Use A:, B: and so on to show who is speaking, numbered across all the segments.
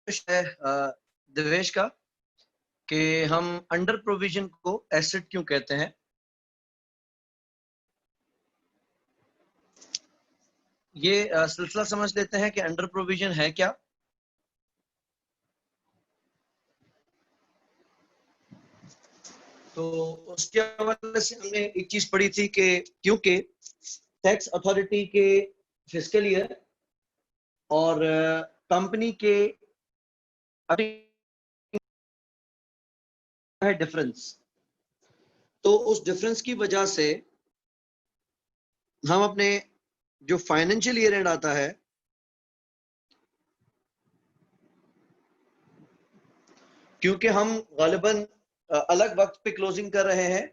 A: है देवेश का कि हम अंडर प्रोविजन को एसेट क्यों कहते हैं। ये सिलसिला समझ लेते हैं कि अंडर प्रोविजन है क्या। तो उसके हवाले से हमने एक चीज पढ़ी थी कि क्योंकि टैक्स अथॉरिटी के फिस्कल ईयर और कंपनी के है डिफरेंस, तो उस डिफरेंस की वजह से हम अपने जो फाइनेंशियल ईयर एंड आता है क्योंकि हम गालिबन अलग वक्त पे क्लोजिंग कर रहे हैं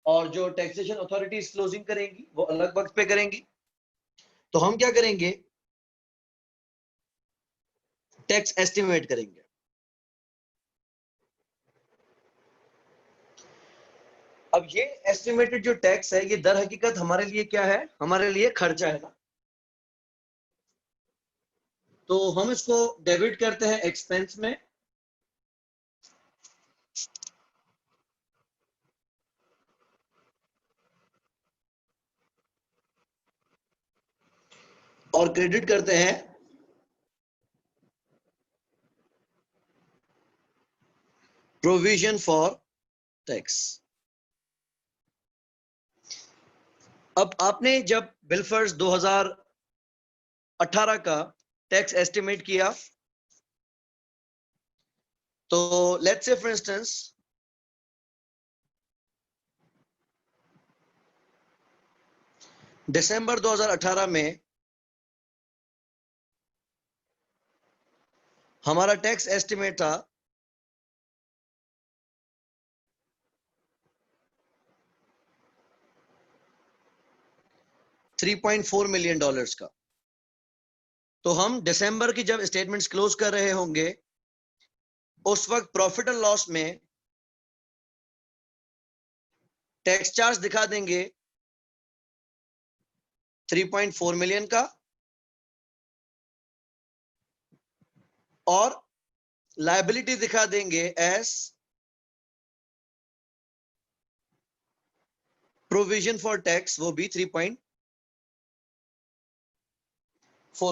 A: और जो टैक्सेशन अथॉरिटीज क्लोजिंग करेंगी वो अलग वक्त पे करेंगी, तो हम क्या करेंगे, टैक्स एस्टिमेट करेंगे। अब ये एस्टिमेटेड जो टैक्स है ये दर हकीकत हमारे लिए क्या है, हमारे लिए खर्चा है ना। तो हम इसको डेबिट करते हैं एक्सपेंस में और क्रेडिट करते हैं प्रोविजन फॉर टैक्स। अब आपने जब बिलफर्स 2018 का टैक्स एस्टिमेट किया, तो लेट्स से फॉर इंस्टेंस दिसंबर 2018 में हमारा टैक्स एस्टिमेट था $3.4 मिलियन का। तो हम दिसंबर की जब स्टेटमेंट्स क्लोज कर रहे होंगे उस वक्त प्रॉफिट एंड लॉस में टैक्स चार्ज दिखा देंगे 3.4 मिलियन का और लायबिलिटी दिखा देंगे एस प्रोविजन फॉर टैक्स, वो भी 3.4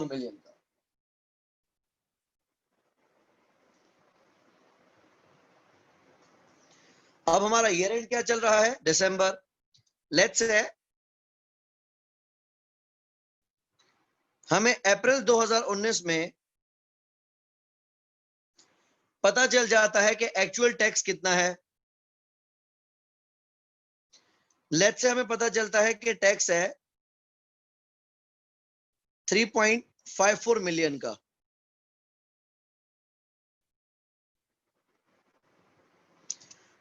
A: मिलियन का। अब हमारा ईयर एंड क्या चल रहा है, दिसंबर। लेट्स से हमें अप्रैल 2019 में पता चल जाता है कि एक्चुअल टैक्स कितना है। लेट्स से हमें पता चलता है कि टैक्स है 3.54 मिलियन का।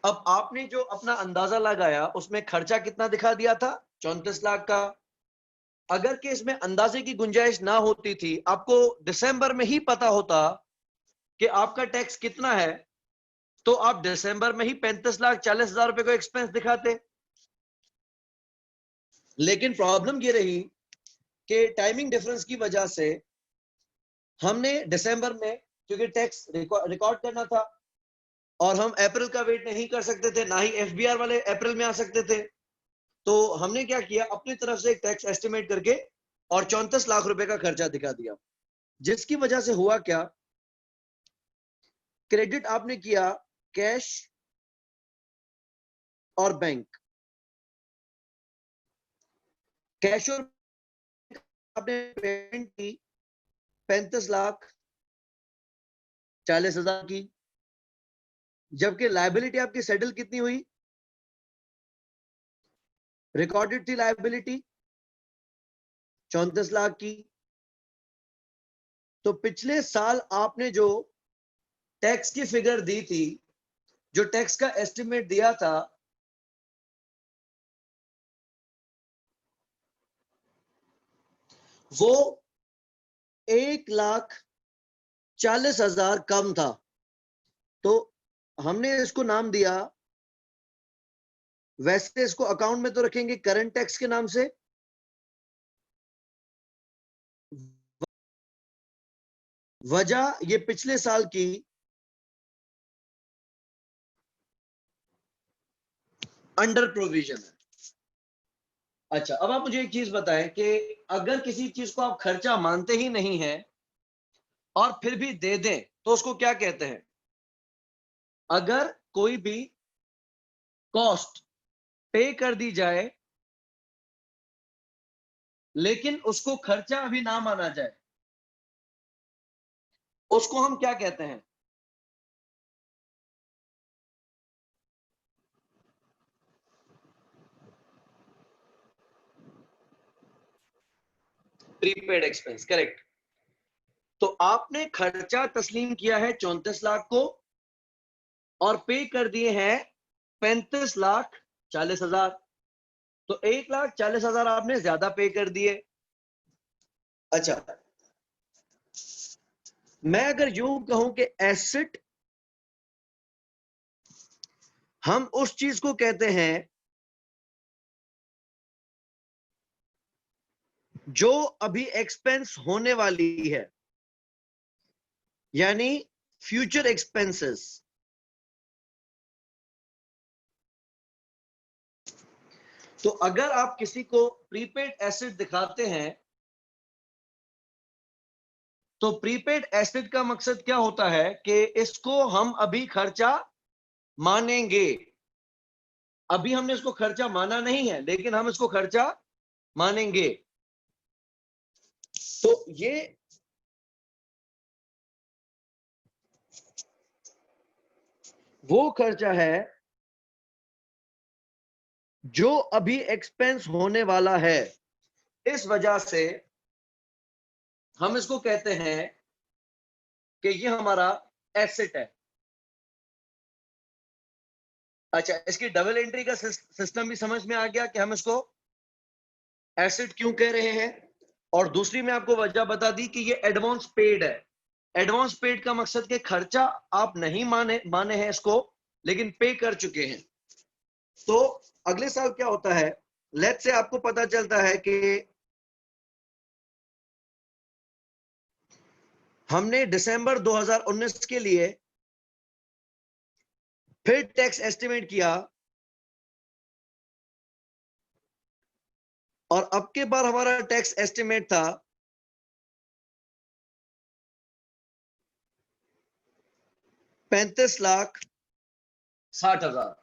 A: अब आपने जो अपना अंदाजा लगाया उसमें खर्चा कितना दिखा दिया था, 34 लाख का। अगर कि इसमें अंदाजे की गुंजाइश ना होती थी, आपको दिसंबर में ही पता होता कि आपका टैक्स कितना है, तो आप दिसंबर में ही 35,40,000 रुपए को एक्सपेंस दिखाते। लेकिन प्रॉब्लम ये रही कि टाइमिंग डिफरेंस की वजह से हमने दिसंबर में, क्योंकि टैक्स रिकॉर्ड करना था और हम अप्रैल का वेट नहीं कर सकते थे, ना ही एफबीआर वाले अप्रैल में आ सकते थे, तो हमने क्या किया, अपनी तरफ से एक टैक्स एस्टिमेट करके और 34 लाख रुपए का खर्चा दिखा दिया। जिसकी वजह से हुआ क्या, क्रेडिट आपने किया कैश और बैंक। कैश और आपने पेमेंट की 35,40,000 की, जबकि लायबिलिटी आपकी सेटल कितनी हुई, रिकॉर्डेड थी लायबिलिटी 34 लाख की। तो पिछले साल आपने जो टैक्स की फिगर दी थी, जो टैक्स का एस्टिमेट दिया था, वो 1,40,000 कम था। तो हमने इसको नाम दिया, वैसे इसको अकाउंट में तो रखेंगे करंट टैक्स के नाम से, वजह ये पिछले साल की अंडर प्रोविजन है। अच्छा, अब आप मुझे एक चीज बताएं कि अगर किसी चीज को आप खर्चा मानते ही नहीं है और फिर भी दे दें तो उसको क्या कहते हैं? अगर कोई भी कॉस्ट पे कर दी जाए लेकिन उसको खर्चा अभी ना माना जाए, उसको हम क्या कहते हैं? Prepaid expense, correct. तो आपने खर्चा तस्लीम किया है 34 लाख को और पे कर दिए हैं 35,40,000। तो 1,40,000 आपने ज्यादा पे कर दिए। अच्छा, मैं अगर यूं कहूं कि एसेट हम उस चीज को कहते हैं जो अभी एक्सपेंस होने वाली है, यानी फ्यूचर एक्सपेंसेस। तो अगर आप किसी को प्रीपेड एसेट दिखाते हैं तो प्रीपेड एसेट का मकसद क्या होता है कि इसको हम अभी खर्चा मानेंगे। अभी हमने इसको खर्चा माना नहीं है लेकिन हम इसको खर्चा मानेंगे। तो ये वो खर्चा है जो अभी एक्सपेंस होने वाला है। इस वजह से हम इसको कहते हैं कि ये हमारा एसेट है। अच्छा, इसकी डबल एंट्री का सिस्टम भी समझ में आ गया कि हम इसको एसेट क्यों कह रहे हैं। और दूसरी मैं आपको वजह बता दी कि ये एडवांस पेड है। एडवांस पेड का मकसद कि खर्चा आप नहीं माने हैं इसको, लेकिन पे कर चुके हैं। तो अगले साल क्या होता है, लेट से आपको पता चलता है कि हमने दिसंबर 2019 के लिए फिर टैक्स एस्टिमेट किया और अब के बार हमारा टैक्स एस्टिमेट था 35,60,000।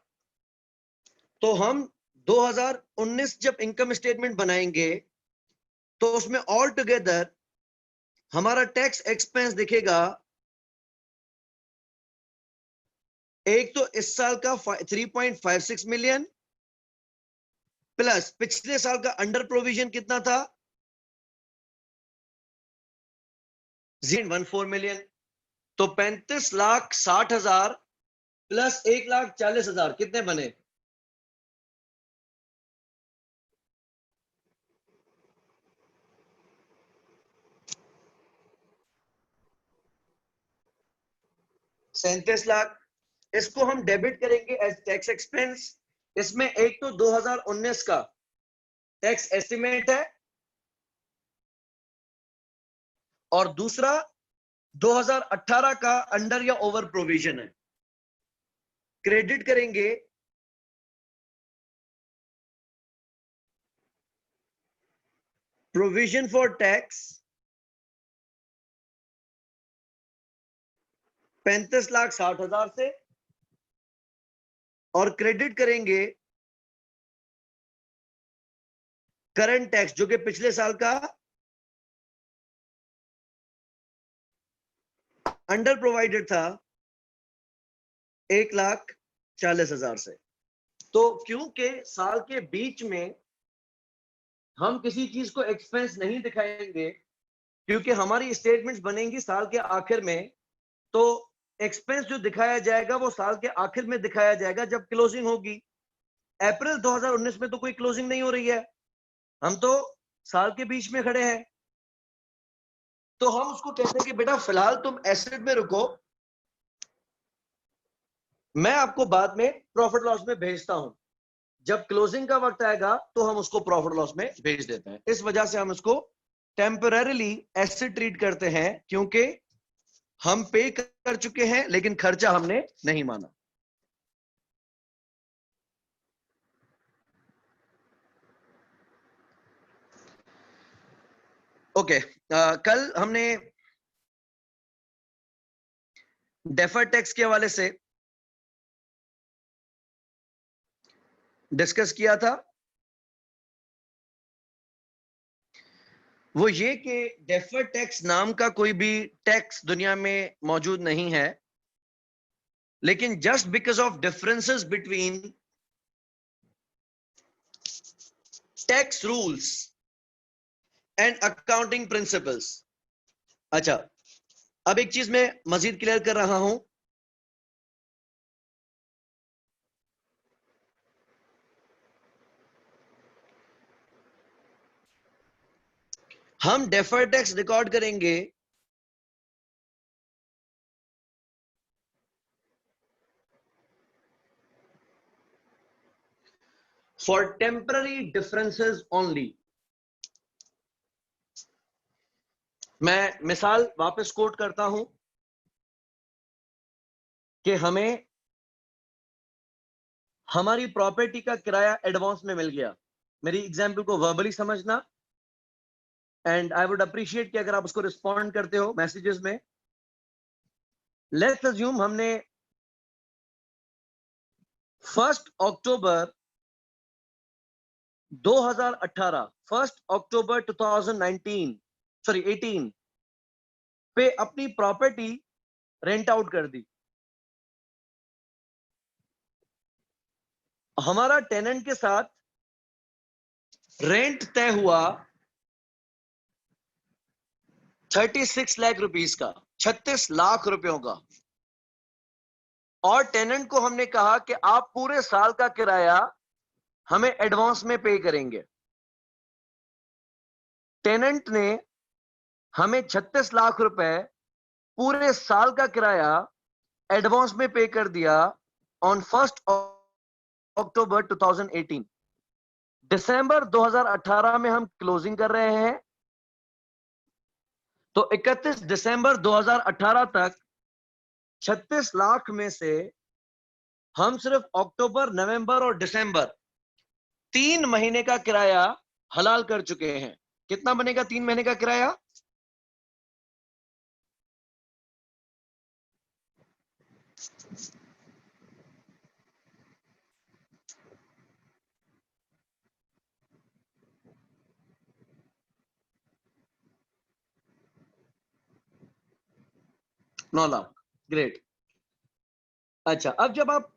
A: तो हम 2019 जब इनकम स्टेटमेंट बनाएंगे तो उसमें ऑल टुगेदर हमारा टैक्स एक्सपेंस दिखेगा, एक तो इस साल का 3.56 मिलियन प्लस पिछले साल का अंडर प्रोविजन कितना था 0.14 मिलियन। तो 35,60,000 प्लस 1,40,000 कितने बने? ₹37,00,000। इसको हम डेबिट करेंगे एज टैक्स एक्सपेंस। इसमें एक तो 2019 का टैक्स एस्टिमेट है और दूसरा 2018 का अंडर या ओवर प्रोविजन है। क्रेडिट करेंगे प्रोविजन फॉर टैक्स 35,60,000 से और क्रेडिट करेंगे करंट टैक्स जो कि पिछले साल का अंडर प्रोवाइडेड था 1,40,000 से। तो क्योंकि साल के बीच में हम किसी चीज को एक्सपेंस नहीं दिखाएंगे, क्योंकि हमारी स्टेटमेंट्स बनेंगी साल के आखिर में, तो एक्सपेंस जो दिखाया जाएगा वो साल के आखिर में दिखाया जाएगा जब क्लोजिंग होगी। अप्रैल 2019 में तो कोई क्लोजिंग नहीं हो रही है, हम तो साल के बीच में खड़े हैं। तो हम उसको कहते हैं कि बेटा फिलहाल तुम एसेट में रुको, मैं आपको बाद में प्रॉफिट लॉस में भेजता हूं। जब क्लोजिंग का वक्त आएगा तो हम उसको प्रॉफिट लॉस में भेज देते हैं। इस वजह से हम इसको टेम्पररीली एसेट ट्रीट करते हैं, क्योंकि हम पे कर चुके हैं लेकिन खर्चा हमने नहीं माना। ओके, कल हमने डेफर्ड टैक्स के हवाले से डिस्कस किया था। वो ये कि डेफर्ड टैक्स नाम का कोई भी टैक्स दुनिया में मौजूद नहीं है, लेकिन just because of differences between tax rules and accounting principles. अच्छा, अब एक चीज मैं मजीद क्लियर कर रहा हूं। हम डेफर्ड टैक्स रिकॉर्ड करेंगे फॉर टेम्पररी डिफरेंसेस ओनली। मैं मिसाल वापस कोट करता हूं कि हमें हमारी प्रॉपर्टी का किराया एडवांस में मिल गया। मेरी एग्जाम्पल को वर्बली समझना, एंड आई वुड अप्रिशिएट कि अगर आप उसको रिस्पॉन्ड करते हो मैसेजेस में। लेट्स अज्यूम हमने 1 अक्टूबर 2018, 1 अक्टूबर 2019, सॉरी 18 पे अपनी प्रॉपर्टी रेंट आउट कर दी। हमारा टेनेंट के साथ रेंट तय हुआ 36 लाख रुपीस का, 36 लाख रुपयों का। और टेनेंट को हमने कहा कि आप पूरे साल का किराया हमें एडवांस में पे करेंगे। टेनेंट ने हमें 36 लाख रुपए पूरे साल का किराया एडवांस में पे कर दिया ऑन 1 अक्टूबर 2018। दिसंबर 2018 में हम क्लोजिंग कर रहे हैं, तो 31 दिसंबर 2018 तक 36 लाख में से हम सिर्फ अक्टूबर, नवंबर और दिसंबर 3 महीने का किराया हलाल कर चुके हैं। कितना बनेगा 3 महीने का किराया? नौ लाख। ग्रेट। अच्छा, अब जब आप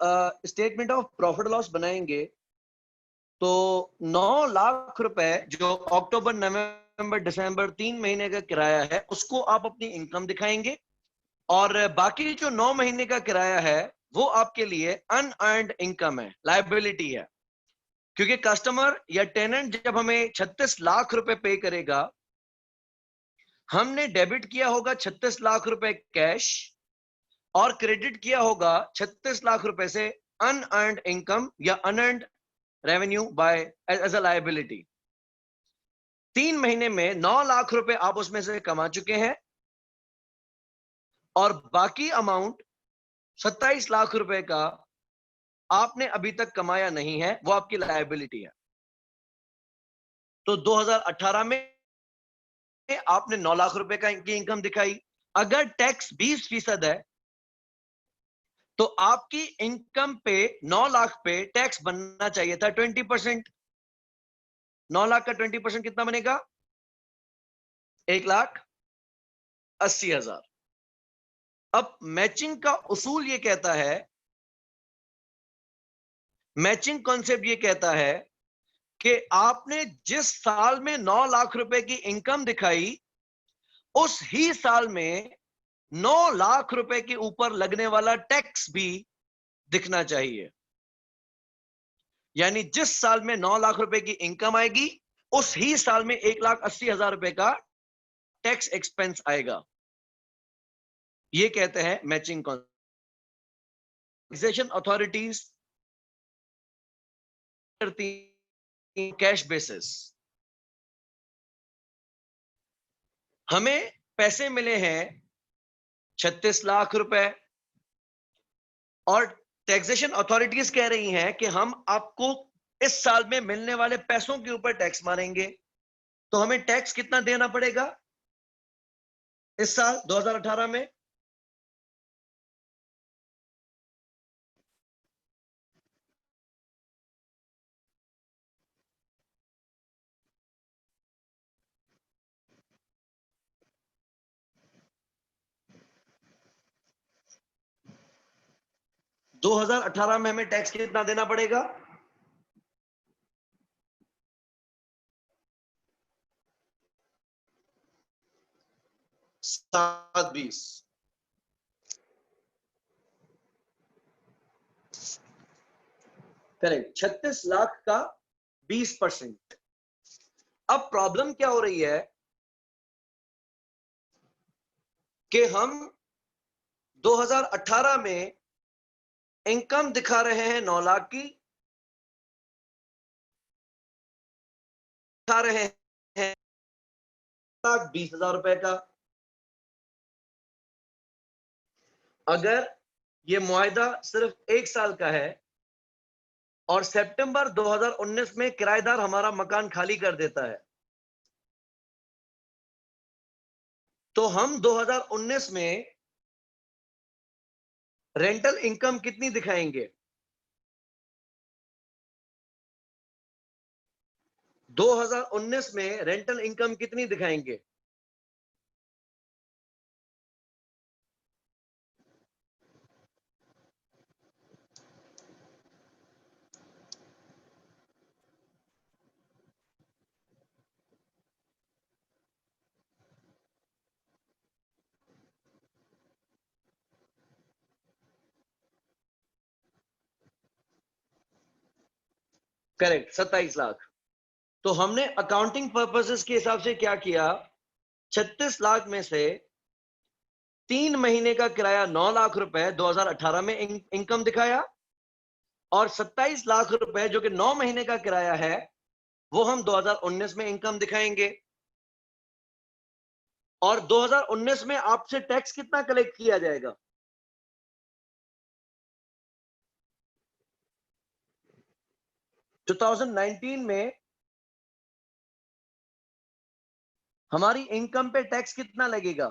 A: स्टेटमेंट ऑफ प्रॉफिट लॉस बनाएंगे तो 9 लाख रुपए जो अक्टूबर, नवंबर, दिसंबर 3 महीने का किराया है उसको आप अपनी इनकम दिखाएंगे, और बाकी जो 9 महीने का किराया है वो आपके लिए अनअर्न्ड इनकम है, लायबिलिटी है। क्योंकि कस्टमर या टेनेंट जब हमें 36 लाख रुपए पे करेगा, हमने डेबिट किया होगा 36 लाख रुपए कैश और क्रेडिट किया होगा 36 लाख रुपए से अनअर्न्ड इनकम या unearned revenue by as a liability. 3 महीने में 9 लाख रुपए आप उसमें से कमा चुके हैं, और बाकी अमाउंट 27 लाख रुपए का आपने अभी तक कमाया नहीं है, वो आपकी लायबिलिटी है। तो 2018 में आपने 9 लाख रुपए की इनकम दिखाई। अगर टैक्स 20% है तो आपकी इनकम पे 9 लाख पे टैक्स बनना चाहिए था 20%। 9 लाख का 20% कितना बनेगा? 1,80,000। अब मैचिंग का उसूल ये कहता है, मैचिंग कॉन्सेप्ट ये कहता है कि आपने जिस साल में 9 लाख रुपए की इनकम दिखाई, उस ही साल में 9 लाख रुपए के ऊपर लगने वाला टैक्स भी दिखना चाहिए। यानी जिस साल में 9 लाख रुपए की इनकम आएगी, उस ही साल में 1,80,000 रुपए का टैक्स एक्सपेंस आएगा। ये कहते हैं मैचिंग कॉन्सेप्ट। टैक्सेशन अथॉरिटीज करती कैश बेसिस। हमें पैसे मिले हैं 36 लाख रुपए। और टैक्सेशन अथॉरिटीज कह रही हैं कि हम आपको इस साल में मिलने वाले पैसों के ऊपर टैक्स मारेंगे। तो हमें टैक्स कितना देना पड़ेगा इस साल 2018 में? दो 2018 में हमें टैक्स कितना देना पड़ेगा? 720। करेक्ट, 36 लाख का 20%। अब प्रॉब्लम क्या हो रही है कि हम 2018 में इनकम दिखा रहे हैं 9 लाख की, दिखा रहे हैं 1,20,000 रुपए का। अगर ये मुआहदा सिर्फ 1 साल का है और सितंबर 2019 में किराएदार हमारा मकान खाली कर देता है, तो हम 2019 में रेंटल इनकम कितनी दिखाएंगे? 2019 में रेंटल इनकम कितनी दिखाएंगे? करेक्ट, 27 लाख। तो हमने अकाउंटिंग पर्पसेस के हिसाब से क्या किया, 36 लाख में से 3 महीने का किराया 9 लाख रुपए 2018 में इनकम दिखाया, और 27 लाख रुपए जो कि 9 महीने का किराया है वो हम 2019 में इनकम दिखाएंगे। और 2019 में आपसे टैक्स कितना कलेक्ट किया जाएगा? टू 2019 में हमारी इनकम पे टैक्स कितना लगेगा?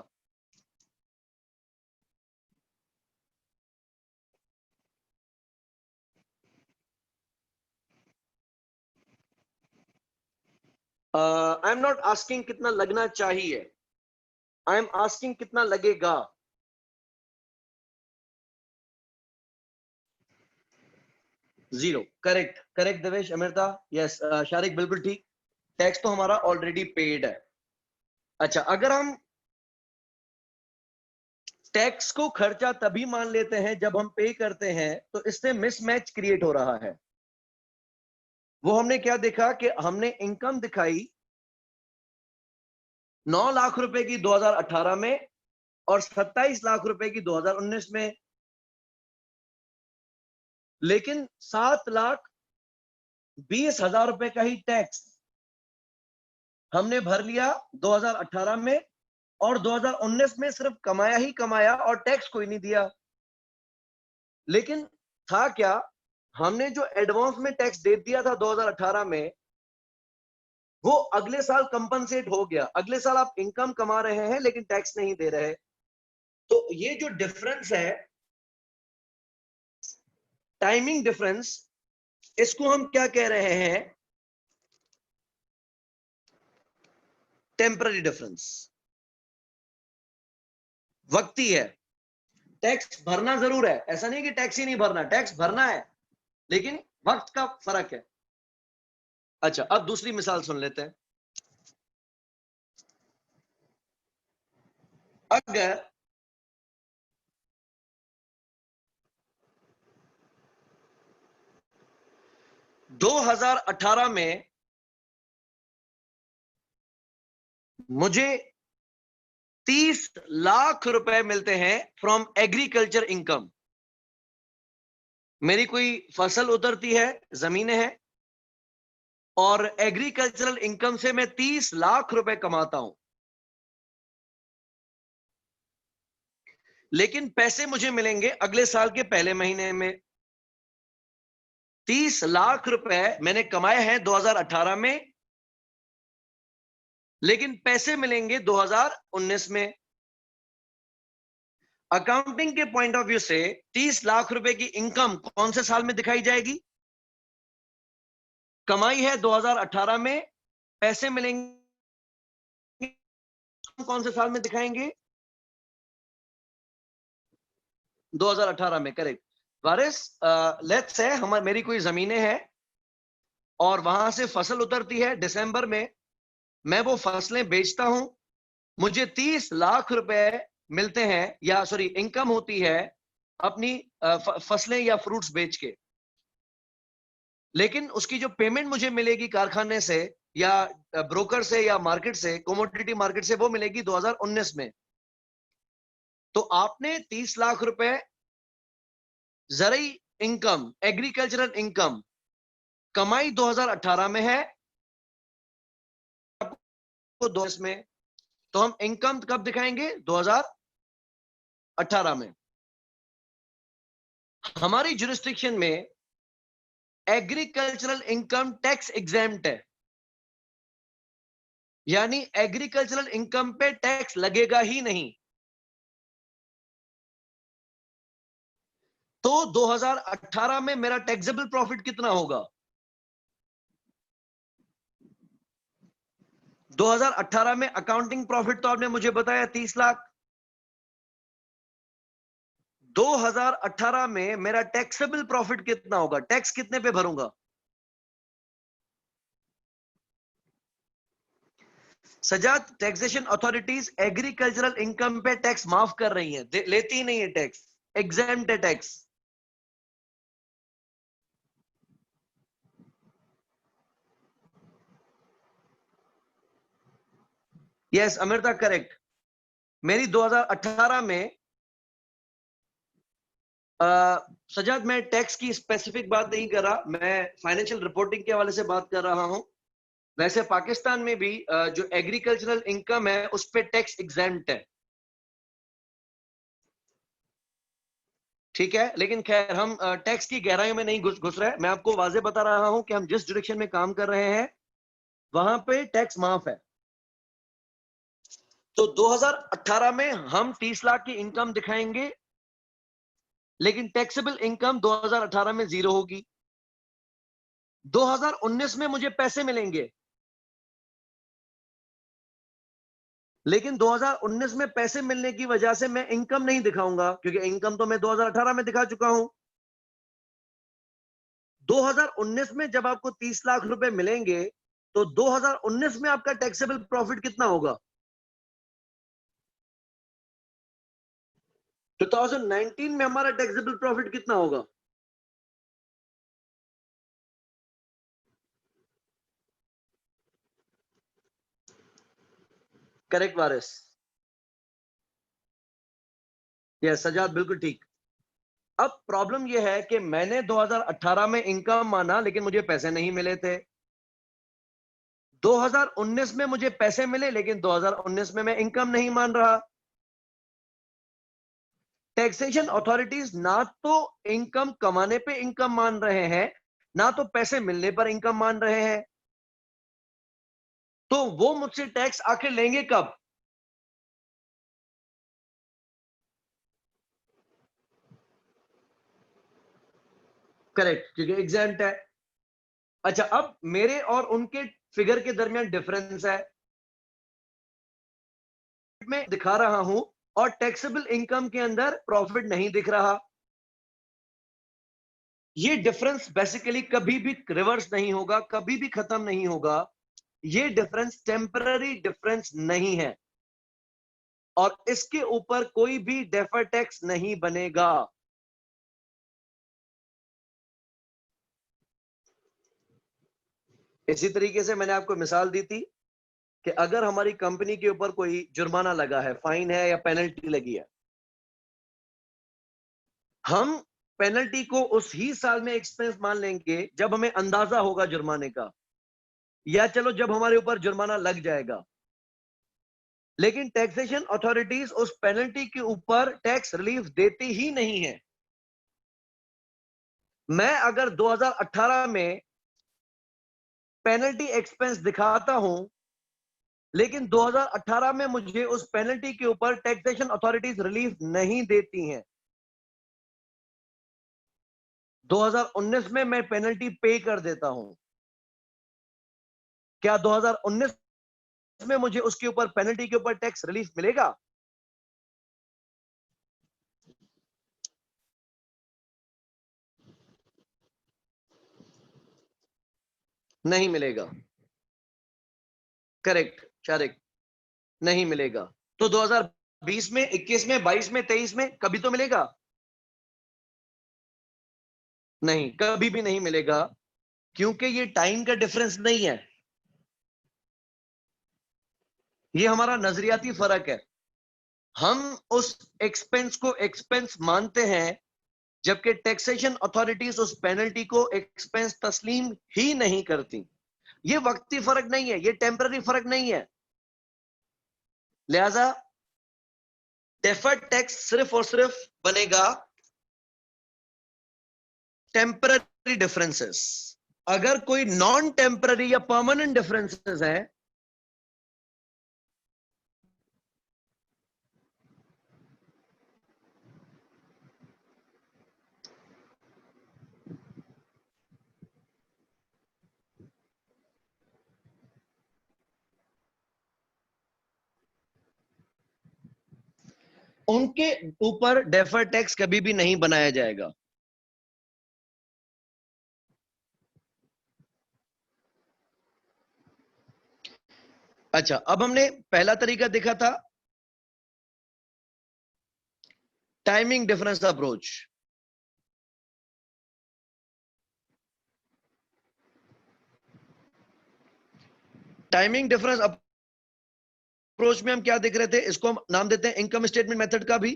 A: आई एम नॉट आस्किंग कितना लगना चाहिए, आई एम आस्किंग कितना लगेगा। Zero. Correct, correct Devesh, Amrita, yes, Shariq बिल्कुल ठीक। टैक्स तो हमारा ऑलरेडी पेड है। अच्छा, अगर हम टैक्स को खर्चा तभी मान लेते हैं जब हम पे करते हैं, तो इससे मिसमैच क्रिएट हो रहा है। वो हमने क्या देखा कि हमने इनकम दिखाई 9 लाख रुपए की 2018 में और 27 लाख रुपए की 2019 में, लेकिन 7,20,000 रुपए का ही टैक्स हमने भर लिया 2018 में, और 2019 में सिर्फ कमाया ही कमाया और टैक्स कोई नहीं दिया। लेकिन था क्या, हमने जो एडवांस में टैक्स दे दिया था 2018 में, वो अगले साल कंपनसेट हो गया। अगले साल आप इनकम कमा रहे हैं लेकिन टैक्स नहीं दे रहे। तो ये जो डिफरेंस है, टाइमिंग डिफरेंस, इसको हम क्या कह रहे हैं? टेम्पररी डिफरेंस, वक्ती है। टैक्स भरना जरूर है, ऐसा नहीं कि टैक्स ही नहीं भरना, टैक्स भरना है, लेकिन वक्त का फर्क है। अच्छा, अब दूसरी मिसाल सुन लेते हैं। अगर 2018 में मुझे 30 लाख रुपए मिलते हैं फ्रॉम एग्रीकल्चर इनकम, मेरी कोई फसल उतरती है, जमीनें हैं, और एग्रीकल्चरल इनकम से मैं 30 लाख रुपए कमाता हूं। लेकिन पैसे मुझे मिलेंगे अगले साल के पहले महीने में। 30 लाख रुपए मैंने कमाए हैं 2018 में, लेकिन पैसे मिलेंगे 2019 में। अकाउंटिंग के पॉइंट ऑफ व्यू से 30 लाख रुपए की इनकम कौन से साल में दिखाई जाएगी? कमाई है 2018 में, पैसे मिलेंगे कौन से साल में दिखाएंगे? 2018 में, करेक्ट। वारिस, लेट्स से मेरी कोई जमीनें हैं और वहां से फसल उतरती है दिसंबर में, मैं वो फसलें बेचता हूं, मुझे 30 लाख रुपए मिलते हैं, या सॉरी इनकम होती है अपनी फसलें या फ्रूट्स बेच के। लेकिन उसकी जो पेमेंट मुझे मिलेगी कारखाने से या ब्रोकर से या मार्केट से, कमोडिटी मार्केट से, वो मिलेगी 2019 में। तो आपने 30 लाख रुपए ज़रूरी इनकम, एग्रीकल्चरल इनकम कमाई 2018 में है, आपको 2019 में, तो हम इनकम कब दिखाएंगे? 2018 में। हमारी जुरिस्डिक्शन में एग्रीकल्चरल इनकम टैक्स एग्जेम्प्ट है, यानी एग्रीकल्चरल इनकम पे टैक्स लगेगा ही नहीं। तो 2018 में मेरा टैक्सेबल प्रॉफिट कितना होगा? 2018 में अकाउंटिंग प्रॉफिट तो आपने मुझे बताया 30 लाख। 2018 में मेरा टैक्सेबल प्रॉफिट कितना होगा? टैक्स कितने पे भरूंगा? Sajjad, taxation authorities agricultural income पे टैक्स माफ कर रही हैं, लेती ही नहीं है टैक्स, एग्जेम्प्ट है टैक्स। Yes Amrita, correct. मेरी 2018 में सजाद, मैं टैक्स की स्पेसिफिक बात नहीं कर रहा, मैं फाइनेंशियल रिपोर्टिंग के हवाले से बात कर रहा हूं। वैसे पाकिस्तान में भी जो एग्रीकल्चरल इनकम है उस पे टैक्स एग्जेम्प्ट है, ठीक है। लेकिन खैर हम टैक्स की गहराइयों में नहीं घुस रहे, मैं आपको वाजे बता रहा हूं कि हम जिस डायरेक्शन में काम कर रहे हैं वहां पे टैक्स माफ है। तो 2018 में हम 30 लाख की इनकम दिखाएंगे, लेकिन टैक्सेबल इनकम 2018 में 0 होगी। 2019 में मुझे पैसे मिलेंगे, लेकिन 2019 में पैसे मिलने की वजह से मैं इनकम नहीं दिखाऊंगा, क्योंकि इनकम तो मैं 2018 में दिखा चुका हूं। 2019 में जब आपको 30 लाख रुपए मिलेंगे, तो 2019 में आपका टैक्सेबल प्रॉफिट कितना होगा? 2019 में हमारा टैक्सेबल प्रॉफिट कितना होगा? करेक्ट वारिस, यस सजाद, बिल्कुल ठीक। अब प्रॉब्लम यह है कि मैंने 2018 में इनकम माना, लेकिन मुझे पैसे नहीं मिले थे। 2019 में मुझे पैसे मिले, लेकिन 2019 में मैं इनकम नहीं मान रहा। टैक्सेशन अथॉरिटीज ना तो इनकम कमाने पे इनकम मान रहे हैं, ना तो पैसे मिलने पर इनकम मान रहे हैं। तो वो मुझसे टैक्स आखिर लेंगे कब? करेक्ट, क्योंकि एग्जेम्प्ट है। अच्छा, अब मेरे और उनके फिगर के दरमियान डिफरेंस है, मैं दिखा रहा हूं और टैक्सेबल इनकम के अंदर प्रॉफिट नहीं दिख रहा। ये डिफरेंस बेसिकली कभी भी रिवर्स नहीं होगा, कभी भी खत्म नहीं होगा। ये डिफरेंस टेम्पररी डिफरेंस नहीं है और इसके ऊपर कोई भी डेफर टैक्स नहीं बनेगा। इसी तरीके से मैंने आपको मिसाल दी थी कि अगर हमारी कंपनी के ऊपर कोई जुर्माना लगा है, फाइन है या पेनल्टी लगी है, हम पेनल्टी को उस ही साल में एक्सपेंस मान लेंगे जब हमें अंदाजा होगा जुर्माने का, या चलो जब हमारे ऊपर जुर्माना लग जाएगा। लेकिन टैक्सेशन अथॉरिटीज उस पेनल्टी के ऊपर टैक्स रिलीफ देती ही नहीं है। मैं अगर 2018 में पेनल्टी एक्सपेंस दिखाता हूं, लेकिन 2018 में मुझे उस पेनल्टी के ऊपर टैक्सेशन अथॉरिटीज रिलीफ नहीं देती हैं, 2019 में मैं पेनल्टी पे कर देता हूं, क्या 2019 में मुझे उसके ऊपर पेनल्टी के ऊपर टैक्स रिलीफ मिलेगा? नहीं मिलेगा। करेक्ट, करेक्ट, नहीं मिलेगा। तो 2020 में, 21 में, 22 में, 23 में कभी तो मिलेगा? नहीं, कभी भी नहीं मिलेगा, क्योंकि ये टाइम का डिफरेंस नहीं है, ये हमारा नजरियाती फर्क है। हम उस एक्सपेंस को एक्सपेंस मानते हैं, जबकि टैक्सेशन अथॉरिटीज उस पेनल्टी को एक्सपेंस तस्लीम ही नहीं करती। ये वक्ती फर्क नहीं है, ये टेम्पररी फर्क नहीं है। लिहाजा डेफर्ड टैक्स सिर्फ और सिर्फ बनेगा टेम्पररी डिफरेंसेस। अगर कोई नॉन टेम्पररी या परमानेंट डिफरेंसेस है, उनके ऊपर डेफर्ड टैक्स कभी भी नहीं बनाया जाएगा। अच्छा, अब हमने पहला तरीका देखा था timing difference approach. Timing difference approach में हम क्या देख रहे थे, इसको हम नाम देते हैं इनकम स्टेटमेंट मेथड का भी।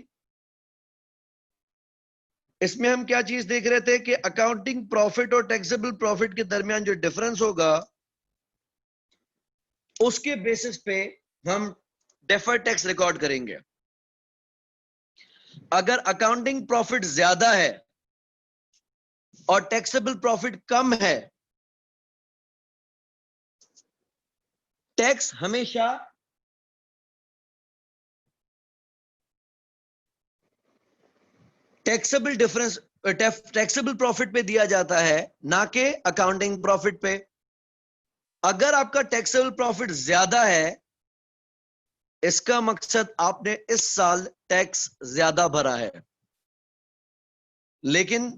A: इसमें हम क्या चीज देख रहे थे कि अकाउंटिंग प्रॉफिट और टैक्सेबल प्रॉफिट के दरमियान जो डिफरेंस होगा, उसके बेसिस पे हम डेफर्ड टैक्स रिकॉर्ड करेंगे। अगर अकाउंटिंग प्रॉफिट ज्यादा है और टैक्सेबल प्रॉफिट कम है, टैक्स हमेशा टैक्सेबल डिफरेंस टैक्सेबल प्रॉफिट पे दिया जाता है, ना कि अकाउंटिंग प्रॉफिट पे। अगर आपका टैक्सेबल प्रॉफिट ज्यादा है, इसका मकसद आपने इस साल टैक्स ज्यादा भरा है। लेकिन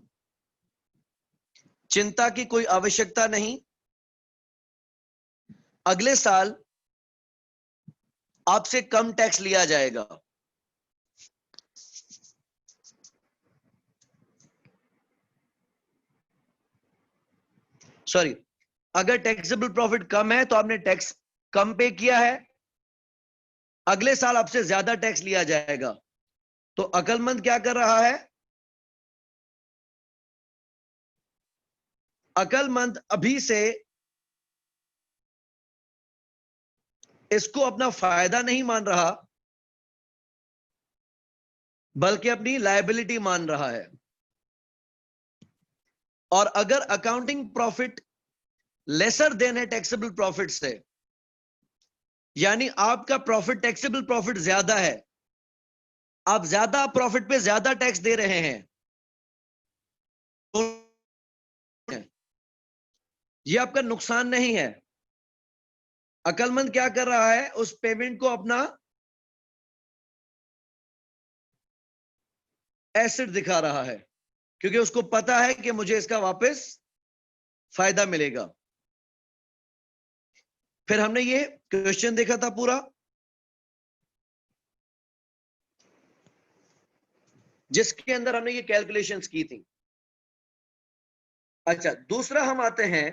A: चिंता की कोई आवश्यकता नहीं, अगले साल आपसे कम टैक्स लिया जाएगा। सॉरी, अगर टैक्सेबल प्रॉफिट कम है तो आपने टैक्स कम पे किया है, अगले साल आपसे ज्यादा टैक्स लिया जाएगा। तो अक्लमंद क्या कर रहा है? अक्लमंद अभी से इसको अपना फायदा नहीं मान रहा, बल्कि अपनी लायबिलिटी मान रहा है। और अगर अकाउंटिंग प्रॉफिट लेसर देन है टैक्सेबल प्रॉफिट से, यानी आपका प्रॉफिट टैक्सेबल प्रॉफिट ज्यादा है, आप ज्यादा प्रॉफिट पे ज्यादा टैक्स दे रहे हैं, तो ये आपका नुकसान नहीं है। अक्लमंद क्या कर रहा है? उस पेमेंट को अपना एसेट दिखा रहा है, क्योंकि उसको पता है कि मुझे इसका वापस फायदा मिलेगा। फिर हमने ये क्वेश्चन देखा था पूरा, जिसके अंदर हमने ये कैलकुलेशंस की थी। अच्छा, दूसरा हम आते हैं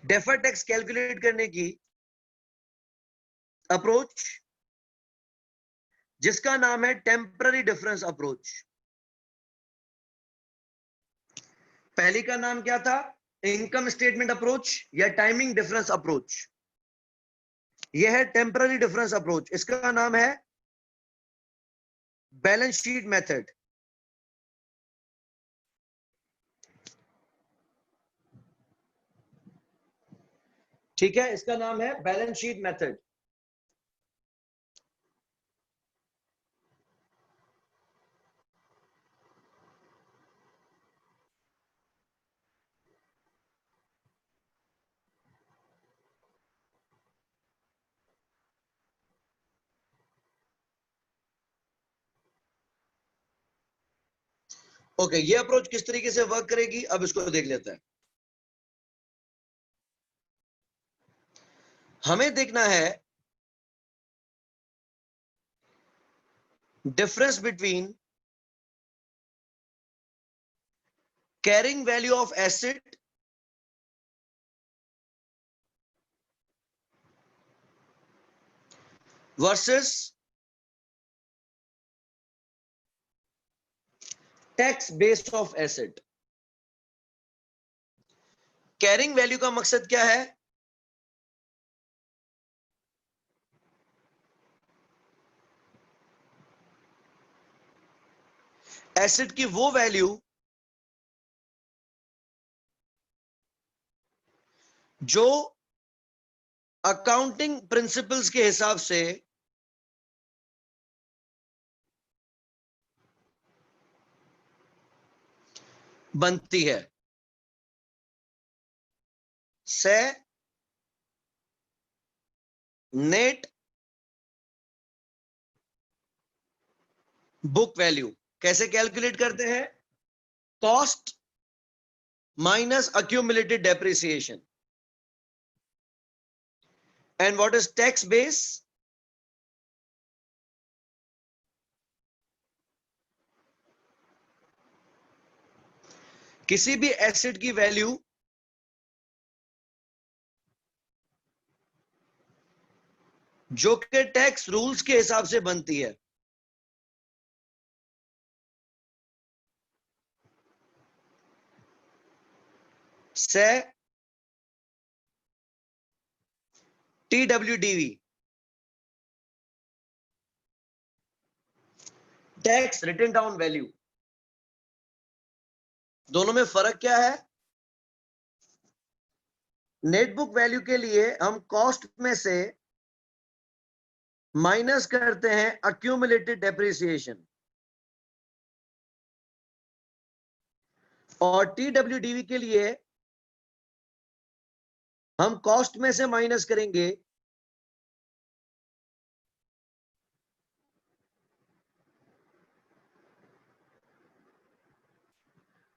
A: डेफर्ड टैक्स कैलकुलेट करने की अप्रोच, जिसका नाम है टेम्पररी डिफरेंस अप्रोच। पहली का नाम क्या था? इनकम स्टेटमेंट अप्रोच या टाइमिंग डिफरेंस अप्रोच। यह है टेम्पररी डिफरेंस अप्रोच, इसका नाम है बैलेंस शीट मेथड। ठीक है, इसका नाम है बैलेंस शीट मेथड। ओके, ये अप्रोच किस तरीके से वर्क करेगी, अब इसको देख लेते हैं। हमें देखना है difference between carrying value of asset versus tax based of asset. Carrying value का मकसद क्या है? एसेट की वो वैल्यू जो अकाउंटिंग प्रिंसिपल्स के हिसाब से बनती है, से नेट बुक वैल्यू। कैसे कैलकुलेट करते हैं? Cost minus accumulated depreciation. And what is tax base? किसी भी एसेट की वैल्यू जो कि टैक्स रूल्स के हिसाब से बनती है, से TWDV, tax written down value. दोनों में फर्क क्या है? नेट बुक वैल्यू के लिए हम कॉस्ट में से माइनस करते हैं अक्यूमुलेटेड डेप्रिसिएशन, और TWDV के लिए हम कॉस्ट में से माइनस करेंगे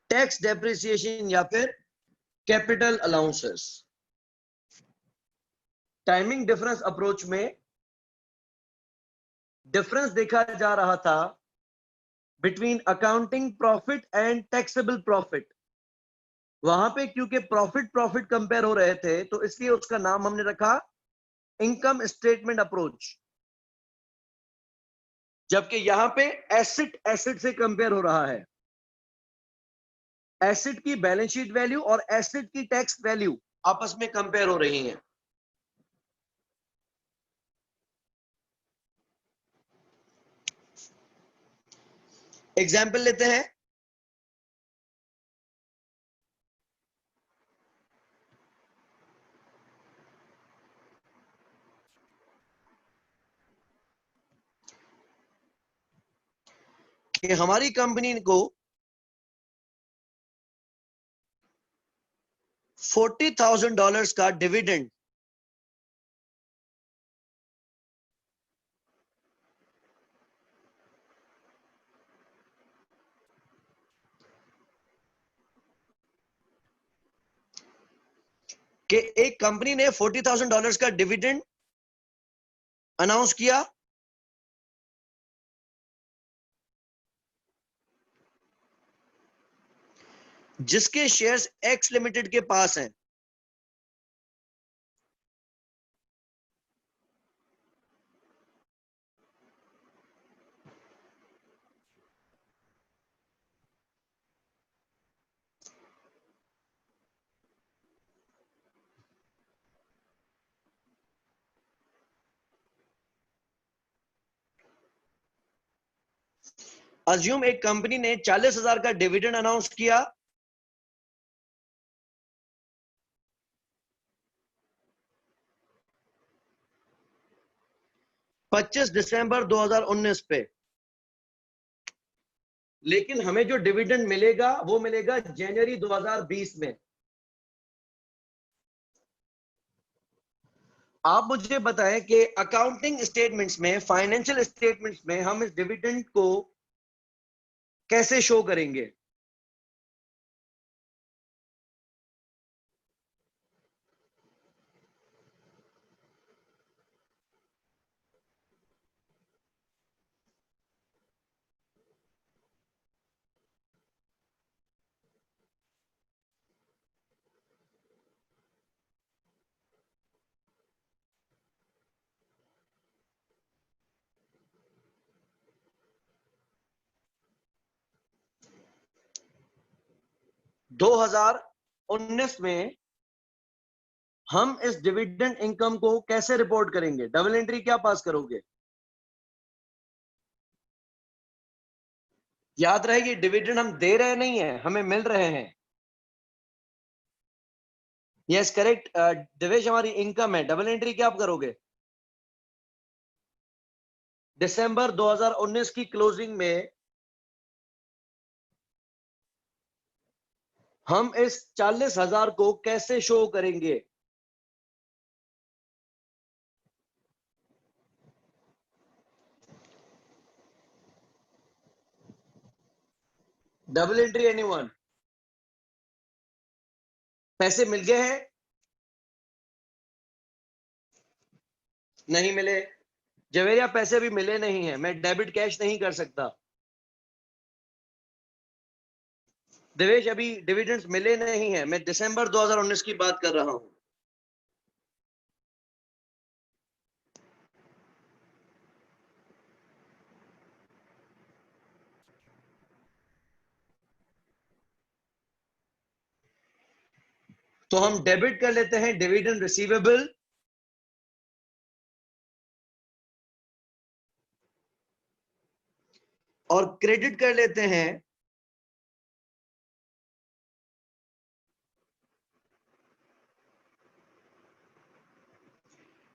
A: टैक्स डेप्रिसिएशन या फिर capital allowances. Timing difference approach में डिफरेंस देखा जा रहा था between accounting profit and taxable profit. वहां पे क्योंकि प्रॉफिट प्रॉफिट कंपेयर हो रहे थे, तो इसलिए उसका नाम हमने रखा इनकम स्टेटमेंट अप्रोच। जबकि यहां पे एसेट एसेट से कंपेयर हो रहा है, एसेट की बैलेंस शीट वैल्यू और एसेट की टैक्स वैल्यू आपस में कंपेयर हो रही हैं। एग्जाम्पल लेते हैं। कि हमारी कंपनी को $40,000 का डिविडेंड कि एक कंपनी ने $40,000 का डिविडेंड अनाउंस किया, जिसके शेयर्स एक्स लिमिटेड के पास हैं। अज्यूम एक कंपनी ने 40,000 का डिविडेंड अनाउंस किया, दिसंबर 2019 पे, लेकिन हमें जो डिविडेंड मिलेगा वो मिलेगा जनवरी 2020 में। आप मुझे बताएं कि अकाउंटिंग स्टेटमेंट्स में, फाइनेंशियल स्टेटमेंट्स में हम इस डिविडेंड को कैसे शो करेंगे? दो 2019 में हम इस डिविडेंड इनकम को कैसे रिपोर्ट करेंगे? डबल एंट्री क्या पास करोगे? याद रहेगी, डिविडेंड हम दे रहे नहीं है, हमें मिल रहे हैं। यस करेक्ट दिवेश, हमारी इनकम है। डबल एंट्री क्या आप करोगे? दिसंबर 2019 की क्लोजिंग में हम इस 40,000 को कैसे शो करेंगे? Double entry anyone? पैसे मिल गए हैं? नहीं मिले। जवेरिया पैसे अभी मिले नहीं है, मैं डेबिट कैश नहीं कर सकता। देवेश अभी डिविडेंड्स मिले नहीं है, मैं दिसंबर 2019 की बात कर रहा हूं। तो हम डेबिट कर लेते हैं डिविडेंड रिसीवेबल, और क्रेडिट कर लेते हैं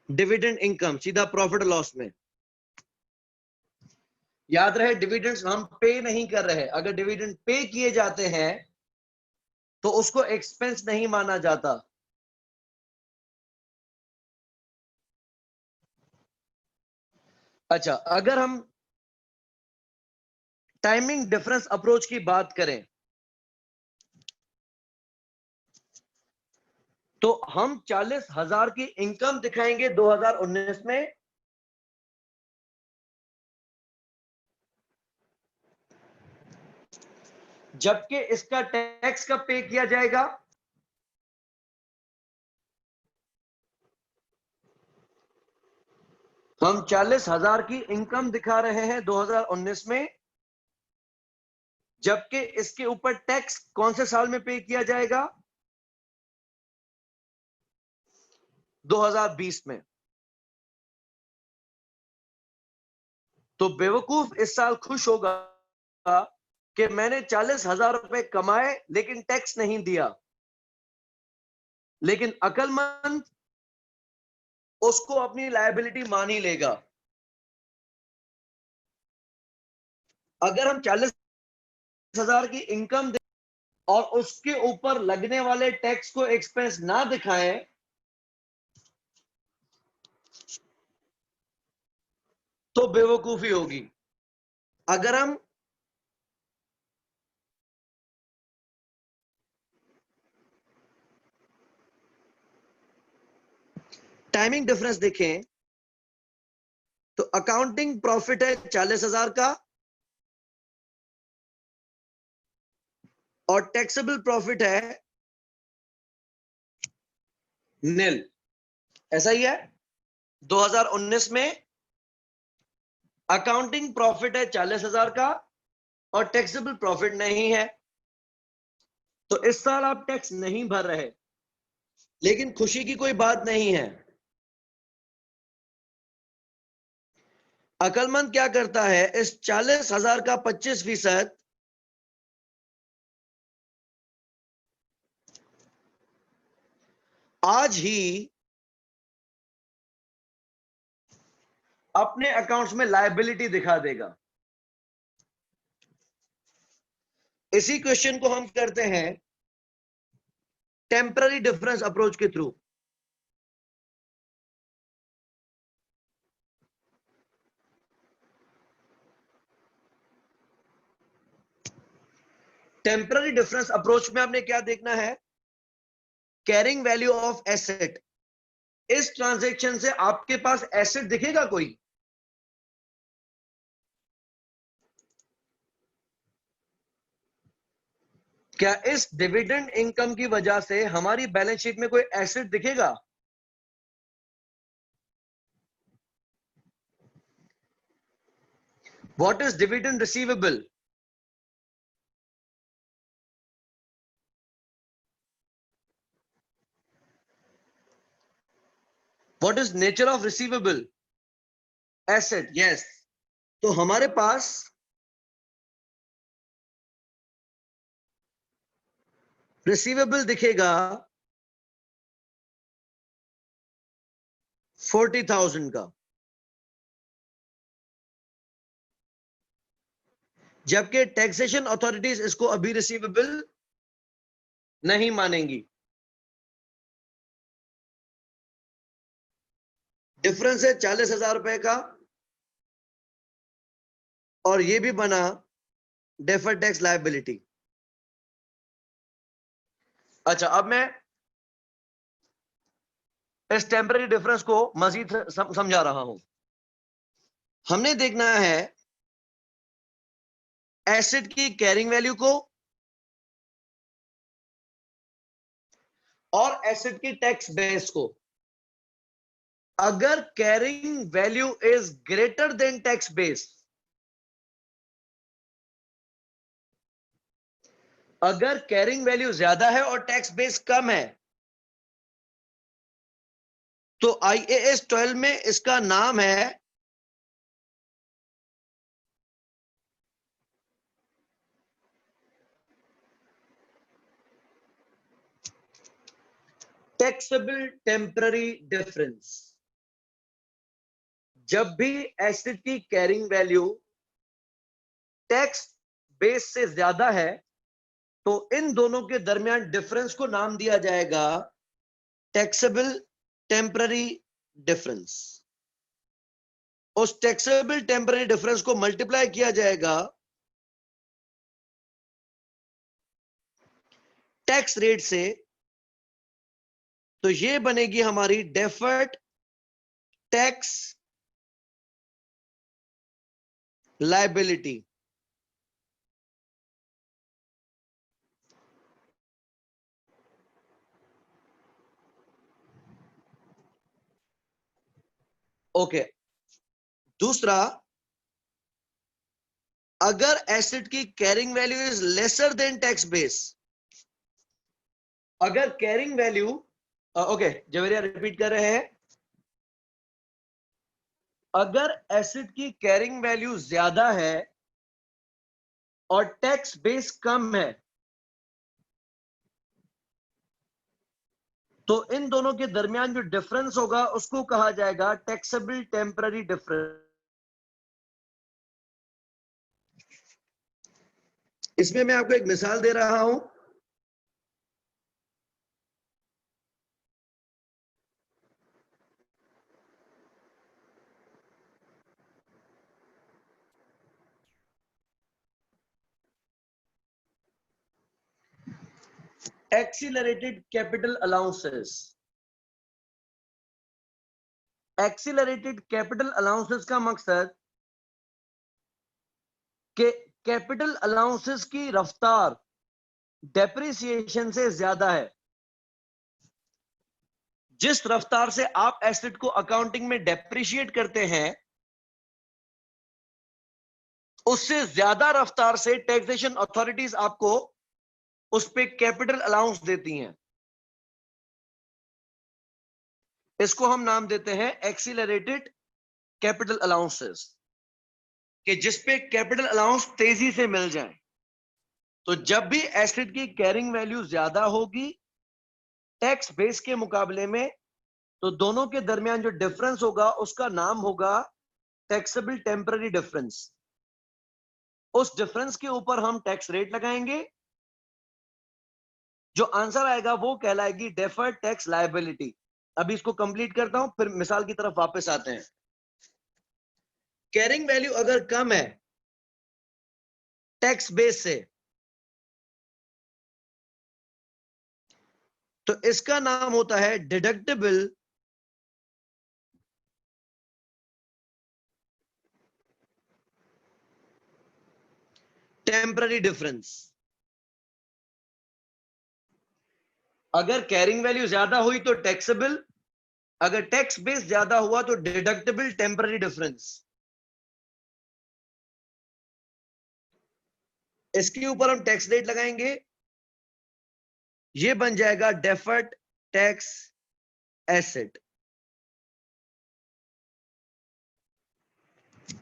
A: डिविडेंड इनकम, सीधा प्रॉफिट लॉस में। याद रहे, डिविडेंड्स हम पे नहीं कर रहे। अगर डिविडेंड पे किए जाते हैं तो उसको एक्सपेंस नहीं माना जाता। अच्छा, अगर हम टाइमिंग डिफरेंस अप्रोच की बात करें तो हम 40,000 की इनकम दिखाएंगे 2019 में, जबकि इसका टैक्स कब पे किया जाएगा? हम 40,000 की इनकम दिखा रहे हैं 2019 में, जबकि इसके ऊपर टैक्स कौन से साल में पे किया जाएगा? 2020 में। तो बेवकूफ इस साल खुश होगा कि मैंने 40,000 रुपए कमाए लेकिन टैक्स नहीं दिया, लेकिन अक्लमंद उसको अपनी लायबिलिटी मान ही लेगा। अगर हम 40,000 की इनकम और उसके ऊपर लगने वाले टैक्स को एक्सपेंस ना दिखाएं तो बेवकूफी होगी। अगर हम टाइमिंग डिफरेंस देखें तो अकाउंटिंग प्रॉफिट है 40,000 का और टैक्सेबल प्रॉफिट है नील। ऐसा ही है। 2019 में अकाउंटिंग प्रॉफिट है 40,000 का और टैक्सेबल प्रॉफिट नहीं है, तो इस साल आप टैक्स नहीं भर रहे। लेकिन खुशी की कोई बात नहीं है। अकलमंद क्या करता है, इस 40,000 का 25% आज ही अपने अकाउंट्स में लायबिलिटी दिखा देगा। इसी क्वेश्चन को हम करते हैं टेम्पररी डिफरेंस अप्रोच के थ्रू। टेम्पररी डिफरेंस अप्रोच में आपने क्या देखना है, कैरिंग वैल्यू ऑफ एसेट। इस ट्रांजैक्शन से आपके पास एसेट दिखेगा कोई? क्या इस डिविडेंड इनकम की वजह से हमारी बैलेंस शीट में कोई एसेट दिखेगा? What is dividend receivable? What is nature of receivable? Asset, yes. तो हमारे पास रिसीवेबल दिखेगा 40,000 का, जबकि टैक्सेशन अथॉरिटीज इसको अभी रिसीवेबल नहीं मानेंगी। डिफरेंस है 40,000 रुपए का, और ये भी बना डेफर्ड टैक्स लायबिलिटी। अच्छा, अब मैं इस टेम्पररी डिफरेंस को मजीद समझा रहा हूं। हमने देखना है एसेट की कैरिंग वैल्यू को और एसेट की टैक्स बेस को। अगर carrying value is greater than tax base, अगर कैरिंग वैल्यू ज्यादा है और टैक्स बेस कम है, तो IAS 12 में इसका नाम है टैक्सेबल टेम्पररी डिफरेंस। जब भी एसेट की कैरिंग वैल्यू टैक्स बेस से ज्यादा है, तो इन दोनों के दरमियान डिफरेंस को नाम दिया जाएगा टैक्सेबल टेम्पररी डिफरेंस। उस टैक्सेबल टेम्पररी डिफरेंस को मल्टीप्लाई किया जाएगा टैक्स रेट से, तो ये बनेगी हमारी डेफर्ड टैक्स लायबिलिटी। ओके। दूसरा, अगर एसेट की carrying value is lesser than tax base, अगर carrying value, okay Javeria repeat कर रहे हैं, अगर एसेट की कैरिंग वैल्यू ज्यादा है और टैक्स बेस कम है, तो इन दोनों के दरमियान जो डिफरेंस होगा उसको कहा जाएगा टैक्सेबल टेम्पररी डिफरेंस। इसमें मैं आपको एक मिसाल दे रहा हूं। Accelerated capital allowances. Accelerated capital allowances का मकसद कि कैपिटल अलाउंसेस की रफ्तार डेप्रिसिएशन से ज्यादा है। जिस रफ्तार से आप एसेट को अकाउंटिंग में डेप्रिशिएट करते हैं, उससे ज्यादा रफ्तार से टैक्सेशन अथॉरिटीज आपको उस पे कैपिटल अलाउंस देती हैं। इसको हम नाम देते हैं एक्सीलरेटेड कैपिटल अलाउंसेस। कि जिसपे कैपिटल अलाउंस तेजी से मिल जाए। तो जब भी एसेट की कैरिंग वैल्यू ज्यादा होगी टैक्स बेस के मुकाबले में, तो दोनों के दरमियान जो डिफरेंस होगा उसका नाम होगा टैक्सेबल टेम्पररी डिफरेंस। उस डिफरेंस के ऊपर हम टैक्स रेट लगाएंगे, जो आंसर आएगा वो कहलाएगी डेफर्ड टैक्स लायबिलिटी। अभी इसको कंप्लीट करता हूं, फिर मिसाल की तरफ वापस आते हैं। कैरिंग वैल्यू अगर कम है टैक्स बेस से, तो इसका नाम होता है डिडक्टेबल टेम्पररी डिफरेंस। अगर कैरिंग वैल्यू ज्यादा हुई तो टैक्सेबल, अगर टैक्स बेस ज्यादा हुआ तो डिडक्टेबल टेम्पररी डिफरेंस। इसके ऊपर हम टैक्स रेट लगाएंगे, ये बन जाएगा डेफर्ड टैक्स एसेट।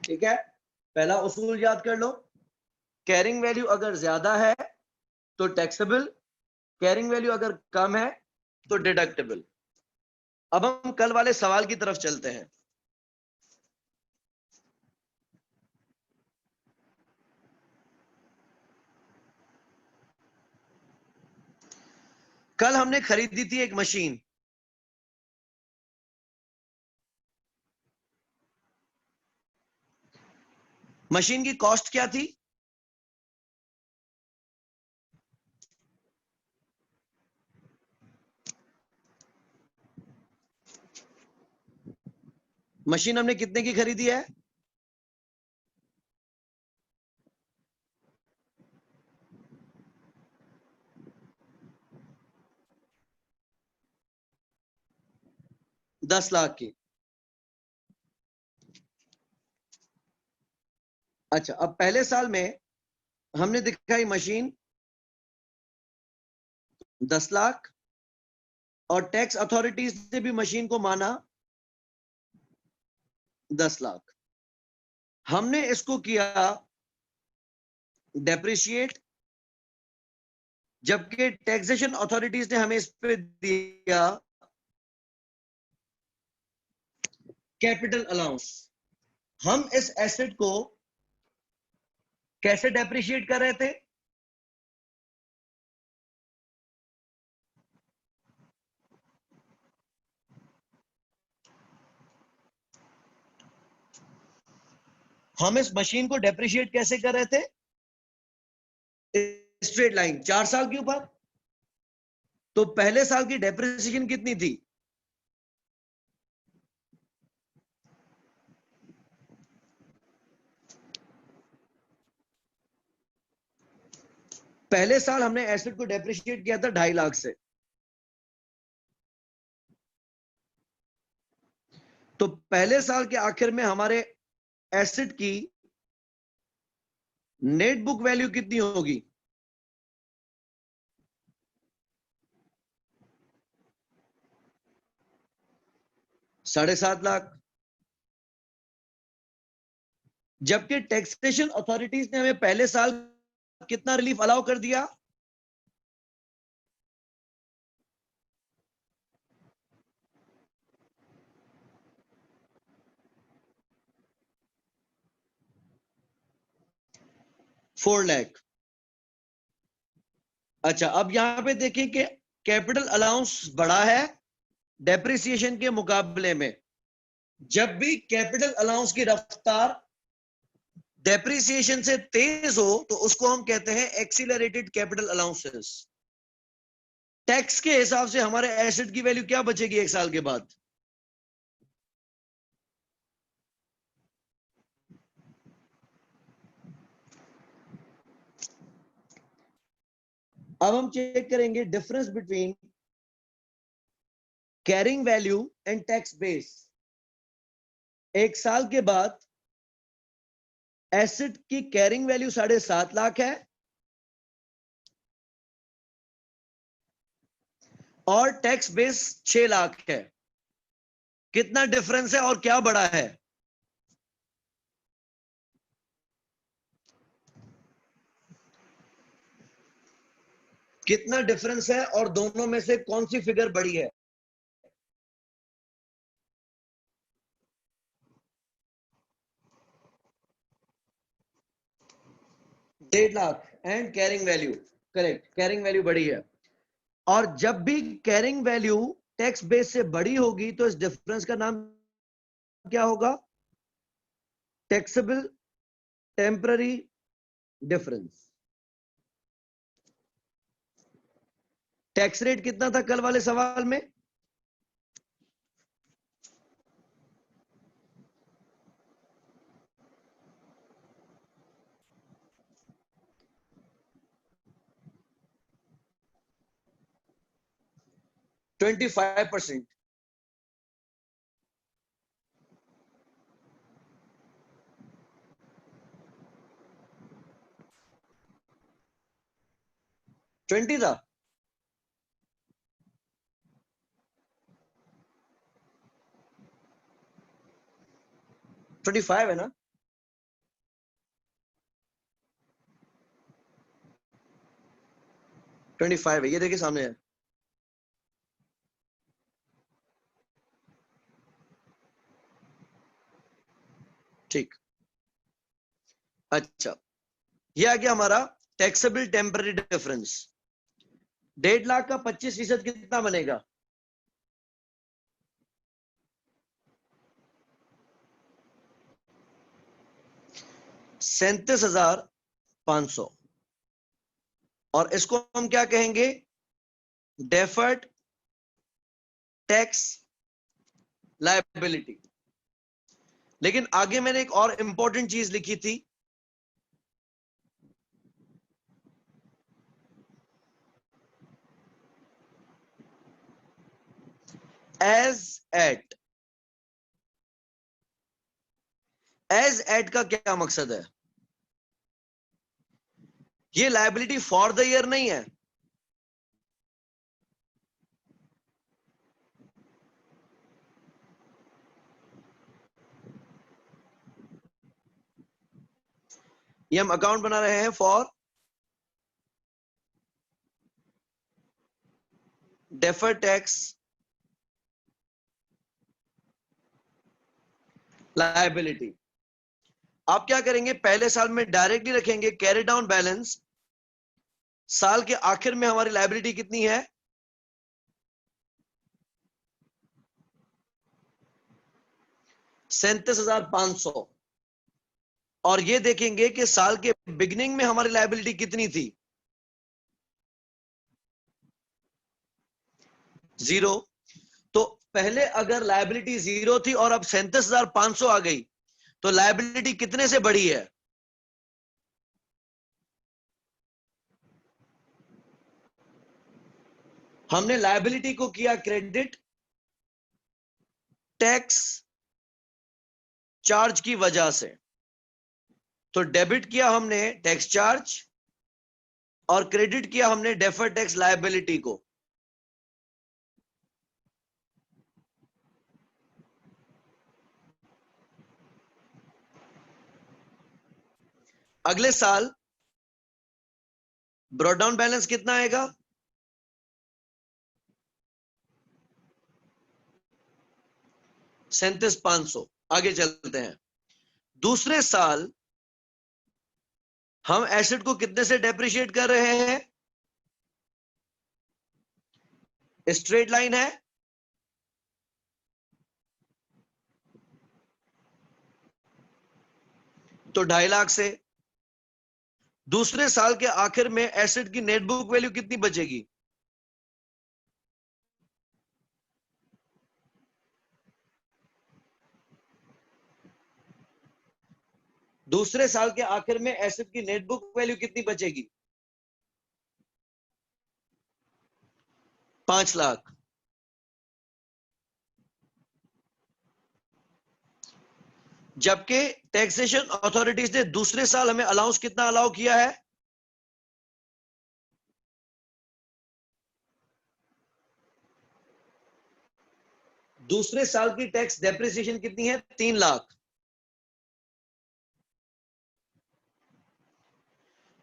A: ठीक है, पहला उसूल याद कर लो, कैरिंग वैल्यू अगर ज्यादा है तो टैक्सेबल, कैरिंग वैल्यू अगर कम है तो डिडक्टेबल। अब हम कल वाले सवाल की तरफ चलते हैं। कल हमने खरीदी थी एक मशीन, मशीन की कॉस्ट क्या थी? मशीन हमने कितने की खरीदी है? ₹10 लाख की। अच्छा, अब पहले साल में हमने दिखाई मशीन 10 लाख, और टैक्स अथॉरिटीज ने भी मशीन को माना 10 लाख। हमने इसको किया डेप्रिशिएट, जबकि टैक्सेशन अथॉरिटीज ने हमें इस पे दिया कैपिटल अलाउंस। हम इस एसेट को कैसे डेप्रिशिएट कर रहे थे? हम इस मशीन को डेप्रिशिएट कैसे कर रहे थे? स्ट्रेट लाइन 4 साल के ऊपर। तो पहले साल की डेप्रिसिएशन कितनी थी? पहले साल हमने एसेट को डेप्रिशिएट किया था 2.5 लाख से। तो पहले साल के आखिर में हमारे एसेट की नेट बुक वैल्यू कितनी होगी? 7.5 लाख। जबकि टैक्सेशन अथॉरिटीज ने हमें पहले साल कितना रिलीफ अलाउ कर दिया? ₹4 लाख। अच्छा, अब यहां पे देखें कि कैपिटल अलाउंस बढ़ा है डेप्रिसिएशन के मुकाबले में। जब भी कैपिटल अलाउंस की रफ्तार डेप्रिसिएशन से तेज हो तो उसको हम कहते हैं एक्सीलरेटेड कैपिटल अलाउंसेस। टैक्स के हिसाब से हमारे एसेट की वैल्यू क्या बचेगी 1 साल के बाद? अब हम चेक करेंगे difference between carrying value and tax base. 1 साल के बाद एसेट की कैरिंग वैल्यू 7.5 लाख है और टैक्स बेस 6 लाख है। कितना डिफरेंस है और क्या बड़ा है? कितना डिफरेंस है और दोनों में से कौन सी फिगर बड़ी है? ₹1.5 lakh and carrying value, correct, carrying value बड़ी है। और जब भी कैरिंग वैल्यू टैक्स बेस से बड़ी होगी तो इस डिफरेंस का नाम क्या होगा? Taxable temporary difference. Tax rate कितना था कल वाले सवाल में? %25। 20 था। $25 है ना? $25 है, ये देखिए सामने है। ठीक, अच्छा, ये आ गया हमारा टैक्सेबल टेम्पररी डिफरेंस। 1.5 लाख का 25% कितना बनेगा? $37,500। और इसको हम क्या कहेंगे? Deferred tax liability. लेकिन आगे मैंने एक और इंपॉर्टेंट चीज लिखी थी, एज एट। एज एट का क्या मकसद है? ये लायबिलिटी फॉर द ईयर नहीं है। ये हम अकाउंट बना रहे हैं फॉर डेफर्ड टैक्स लायबिलिटी। आप क्या करेंगे? पहले साल में डायरेक्टली रखेंगे कैरी डाउन बैलेंस। साल के आखिर में हमारी लायबिलिटी कितनी है? 37,500। और ये देखेंगे कि साल के बिगनिंग में हमारी लायबिलिटी कितनी थी? 0। तो पहले अगर लायबिलिटी 0 थी और अब 37,500 आ गई, तो लायबिलिटी कितने से बढ़ी है? हमने लायबिलिटी को किया क्रेडिट टैक्स चार्ज की वजह से। तो डेबिट किया हमने टैक्स चार्ज और क्रेडिट किया हमने डेफर्ड टैक्स लायबिलिटी को। अगले साल ब्रॉड डाउन बैलेंस कितना आएगा? 37,500। आगे चलते हैं। दूसरे साल हम एसेट को कितने से डेप्रिशिएट कर रहे हैं? स्ट्रेट लाइन है, तो 2.5 लाख से। दूसरे साल के आखिर में एसेट की नेट बुक वैल्यू कितनी बचेगी? दूसरे साल के आखिर में एसेट की नेट बुक वैल्यू कितनी बचेगी? 5 लाख। जबकि टैक्सेशन अथॉरिटीज ने दूसरे साल हमें अलाउंस कितना अलाउ किया है? दूसरे साल की टैक्स डेप्रिसिएशन कितनी है? 3 लाख।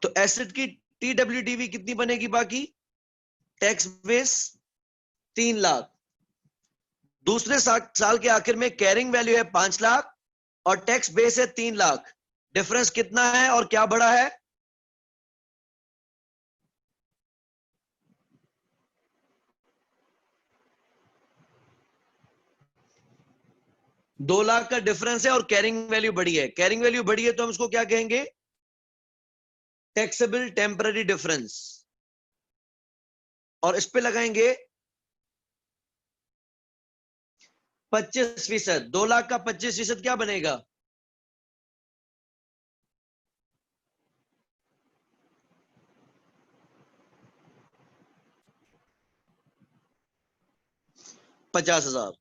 A: तो एसेट की टीडब्ल्यूडीवी कितनी बनेगी बाकी? टैक्स बेस 3 लाख, दूसरे साल के आखिर में कैरिंग वैल्यू है 5 लाख और टैक्स बेस है 3 लाख। डिफरेंस कितना है और क्या बड़ा है? दो लाख का डिफरेंस है और कैरिंग वैल्यू बड़ी है। कैरिंग वैल्यू बड़ी है तो हम इसको क्या कहेंगे? Taxable temporary difference. और इस पे लगाएंगे 25%। 2 लाख का 25% क्या बनेगा? 50,000।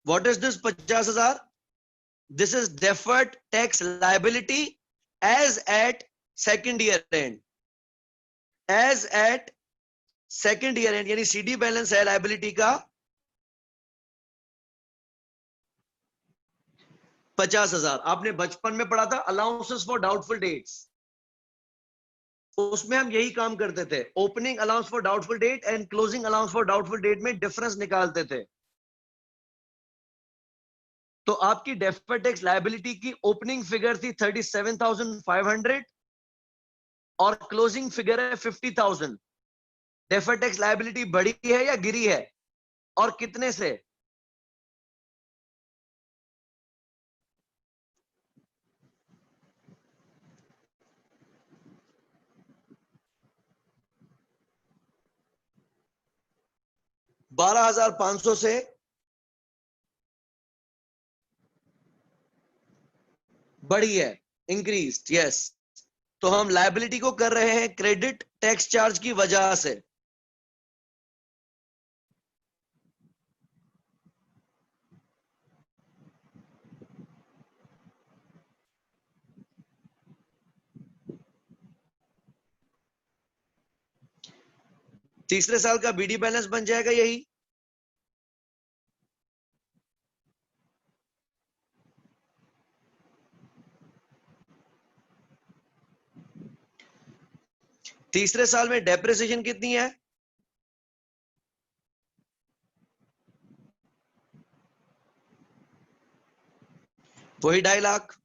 A: What is this 50,000? This is deferred tax liability as at second year end. As at second year end यानी CD बैलेंस है लाइबिलिटी का 50,000। आपने बचपन में पढ़ा था अलाउंसेस फॉर डाउटफुल डेट्स, उसमें हम यही काम करते थे। Opening allowance for doubtful debt and closing allowance for doubtful debt में डिफरेंस निकालते थे। तो आपकी डेफर्ड टैक्स लायबिलिटी की ओपनिंग फिगर थी 37,500 और क्लोजिंग फिगर है 50,000। डेफर्ड टैक्स लायबिलिटी बढ़ी है या गिरी है और कितने से? $12,500 से बढ़ी है, इंक्रीज। यस, तो हम लायबिलिटी को कर रहे हैं क्रेडिट टैक्स चार्ज की वजह से। तीसरे साल का बीडी बैलेंस बन जाएगा यही। तीसरे साल में डेप्रिसिएशन कितनी है? वही 2.5 लाख।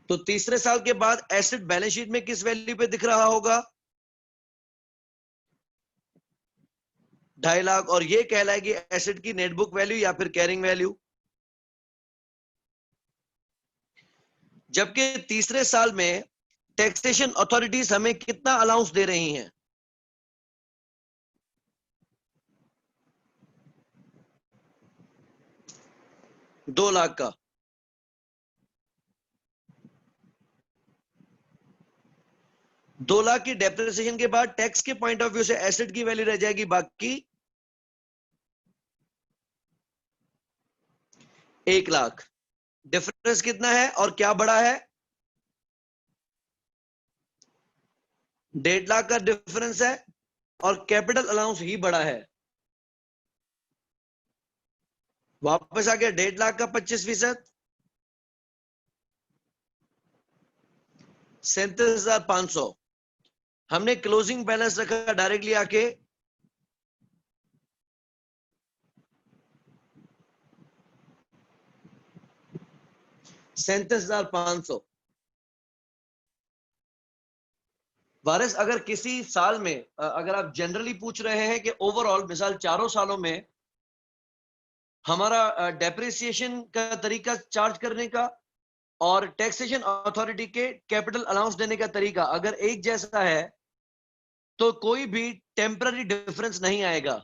A: तो तीसरे साल के बाद एसेट बैलेंस शीट में किस वैल्यू पे दिख रहा होगा? 2.5 लाख। और ये कहलाएगी एसेट की नेट बुक वैल्यू या फिर कैरिंग वैल्यू। जबकि तीसरे साल में टैक्सेशन अथॉरिटीज हमें कितना अलाउंस दे रही हैं? 2 लाख का। दो लाख की डेप्रिसिएशन के बाद टैक्स के पॉइंट ऑफ व्यू से एसेट की वैल्यू रह जाएगी बाकी 1 लाख। डिफरेंस कितना है और क्या बड़ा है? 1.5 लाख का डिफरेंस है और कैपिटल अलाउंस ही बड़ा है। वापस आ गया 1.5 लाख का 25%, 37,500। हमने क्लोजिंग बैलेंस रखा डायरेक्टली आके 37,500। वारिस, अगर किसी साल में अगर आप जनरली पूछ रहे हैं कि ओवरऑल मिसाल चारों सालों में हमारा डेप्रिसिएशन का तरीका चार्ज करने का और टैक्सेशन अथॉरिटी के कैपिटल अलाउंस देने का तरीका अगर एक जैसा है तो कोई भी टेम्पररी डिफरेंस नहीं आएगा।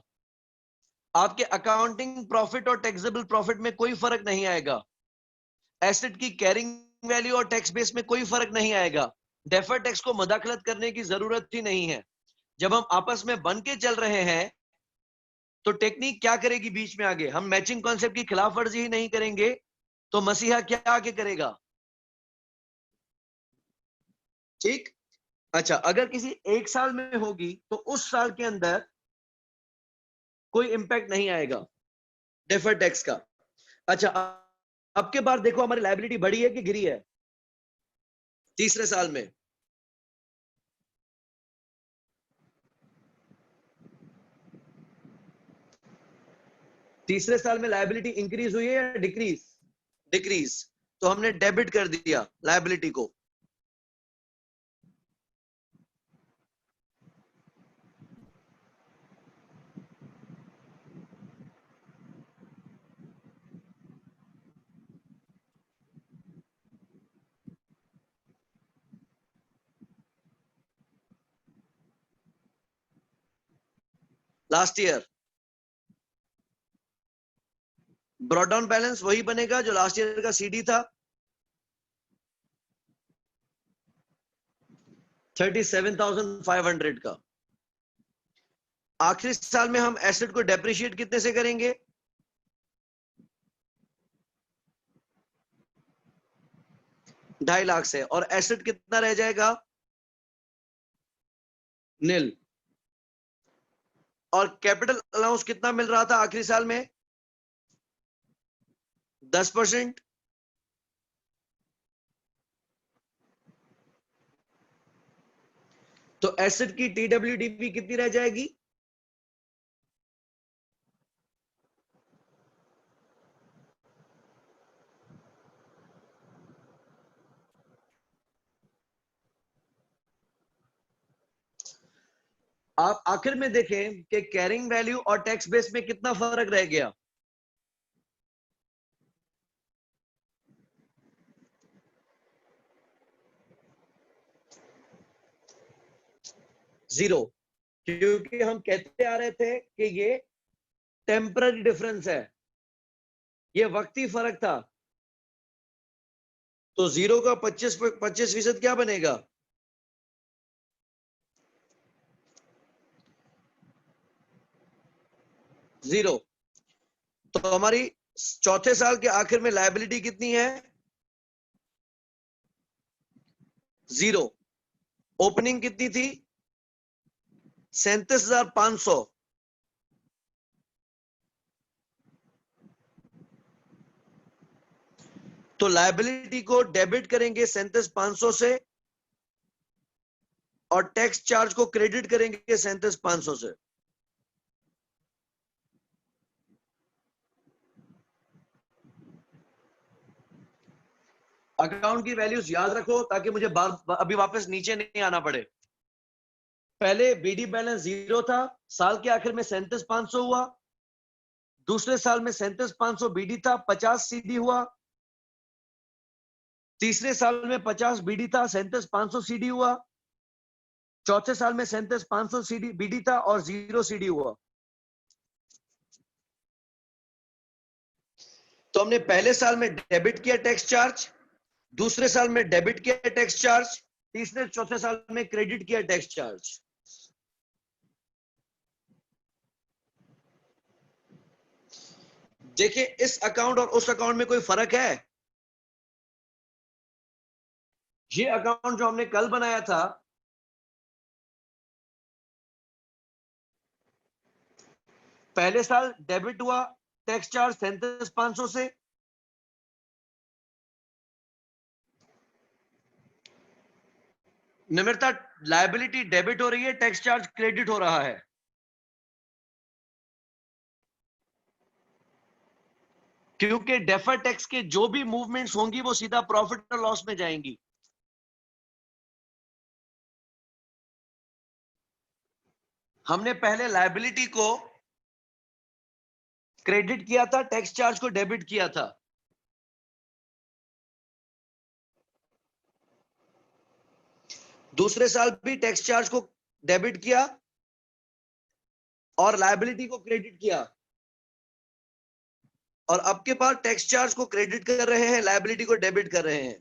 A: आपके अकाउंटिंग प्रॉफिट और टैक्सेबल प्रॉफिट में कोई फर्क नहीं आएगा। एसेट की कैरिंग वैल्यू और टैक्स बेस में कोई फर्क नहीं आएगा। डेफर्ड टैक्स को मदाखलत करने की जरूरत ही नहीं है। जब हम आपस में बन के चल रहे हैं तो टेक्निक क्या करेगी बीच में आगे? हम मैचिंग कॉन्सेप्ट की खिलाफ वर्जी ही नहीं करेंगे तो मसीहा क्या आगे करेगा? ठीक। अच्छा, अगर किसी एक साल में होगी तो उस साल के अंदर कोई इंपैक्ट नहीं आएगा डेफर्ड टैक्स का। अच्छा, अब के बार देखो हमारी लायबिलिटी बढ़ी है कि गिरी है तीसरे साल में? तीसरे साल में लायबिलिटी इंक्रीज हुई है या डिक्रीज? डिक्रीज। तो हमने डेबिट कर दिया लायबिलिटी को। Last year brought down balance वही बनेगा जो लास्ट ईयर का सीडी था, 37,500 का। आखिरी साल में हम एसेट को डेप्रिशिएट कितने से करेंगे? 2.5 लाख से, और एसेट कितना रह जाएगा? नील। और कैपिटल अलाउंस कितना मिल रहा था आखिरी साल में? 10%। तो एसेट की टीडब्ल्यूडीपी कितनी रह जाएगी? आप आखिर में देखें कि कैरिंग वैल्यू और टैक्स बेस में कितना फर्क रह गया? जीरो। क्योंकि हम कहते आ रहे थे कि ये टेम्पररी डिफरेंस है, ये वक्ती फर्क था। तो जीरो का 25% क्या बनेगा? जीरो। तो हमारी चौथे साल के आखिर में लायबिलिटी कितनी है? जीरो। ओपनिंग कितनी थी? 37,500। तो लायबिलिटी को डेबिट करेंगे 37,500 से, और टैक्स चार्ज को क्रेडिट करेंगे 37,500 से। अकाउंट की वैल्यूज याद रखो ताकि मुझे अभी वापस नीचे नहीं आना पड़े। पहले बीडी बैलेंस जीरो था, साल के आखिर में 37,500 हुआ। दूसरे साल में 37,500 बीडी था, 50 सीडी हुआ। तीसरे साल में 50 बीडी था, 37,500 सीडी हुआ। चौथे साल में 37,500 सीडी बीडी था और 0 सीडी हुआ। तो हमने पहले साल में डेबिट किया टैक्स चार्ज, दूसरे साल में डेबिट किया टैक्स चार्ज, तीसरे चौथे साल में क्रेडिट किया टैक्स चार्ज। देखिए इस अकाउंट और उस अकाउंट में कोई फर्क है? ये अकाउंट जो हमने कल बनाया था, पहले साल डेबिट हुआ टैक्स चार्ज 37,500 से, निम्रता लायबिलिटी डेबिट हो रही है, टैक्स चार्ज क्रेडिट हो रहा है। क्योंकि डेफर टैक्स के जो भी मूवमेंट्स होंगी वो सीधा प्रॉफिट और लॉस में जाएंगी। हमने पहले लायबिलिटी को क्रेडिट किया था, टैक्स चार्ज को डेबिट किया था। दूसरे साल भी टैक्स चार्ज को डेबिट किया और लायबिलिटी को क्रेडिट किया, और अब के बाद टैक्स चार्ज को क्रेडिट कर रहे हैं, लायबिलिटी को डेबिट कर रहे हैं,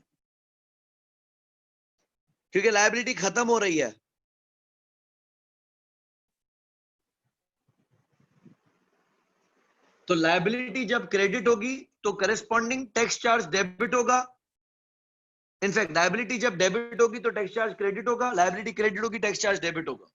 A: क्योंकि लायबिलिटी खत्म हो रही है। तो लायबिलिटी जब क्रेडिट होगी तो करेस्पॉन्डिंग टैक्स चार्ज डेबिट होगा। इनफैक्ट लायबिलिटी जब डेबिट होगी तो टैक्स चार्ज क्रेडिट होगा, लायबिलिटी क्रेडिट होगी टैक्स चार्ज डेबिट होगा।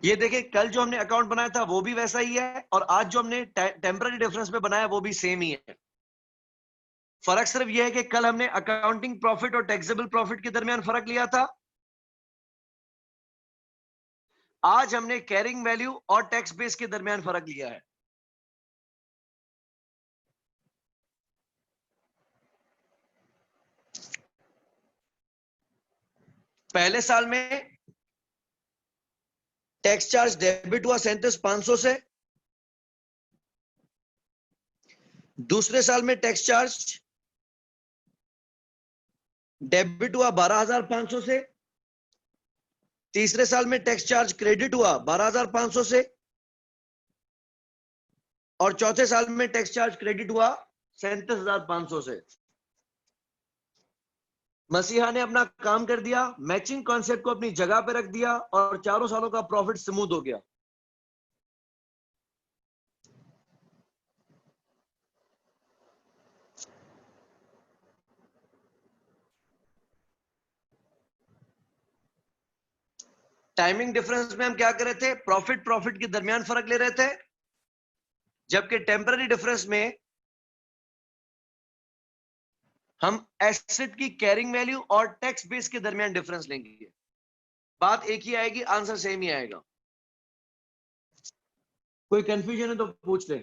A: ये देखिए कल जो हमने अकाउंट बनाया था वो भी वैसा ही है, और आज जो हमने टेम्पररी डिफरेंस में बनाया वो भी सेम ही है। फर्क सिर्फ यह है कि कल हमने अकाउंटिंग प्रॉफिट और टैक्सेबल प्रॉफिट के दरमियान फर्क लिया था, आज हमने कैरिंग वैल्यू और टैक्स बेस के दरमियान फर्क लिया है। पहले साल में टैक्स चार्ज डेबिट हुआ 37,500 से, दूसरे साल में टैक्स चार्ज डेबिट हुआ 12,500 से, तीसरे साल में टैक्स चार्ज क्रेडिट हुआ 12,500 से, और चौथे साल में टैक्स चार्ज क्रेडिट हुआ 37,500 से। मसीहा ने अपना काम कर दिया, मैचिंग कॉन्सेप्ट को अपनी जगह पे रख दिया और चारों सालों का प्रॉफिट स्मूथ हो गया। टाइमिंग डिफरेंस में हम क्या कर रहे थे? प्रॉफिट के दरमियान फर्क ले रहे थे, जबकि टेम्पररी डिफरेंस में हम एसेट की कैरिंग वैल्यू और टैक्स बेस के दरमियान डिफरेंस लेंगे। बात एक ही आएगी, आंसर सेम ही आएगा। कोई कंफ्यूजन है तो पूछ ले।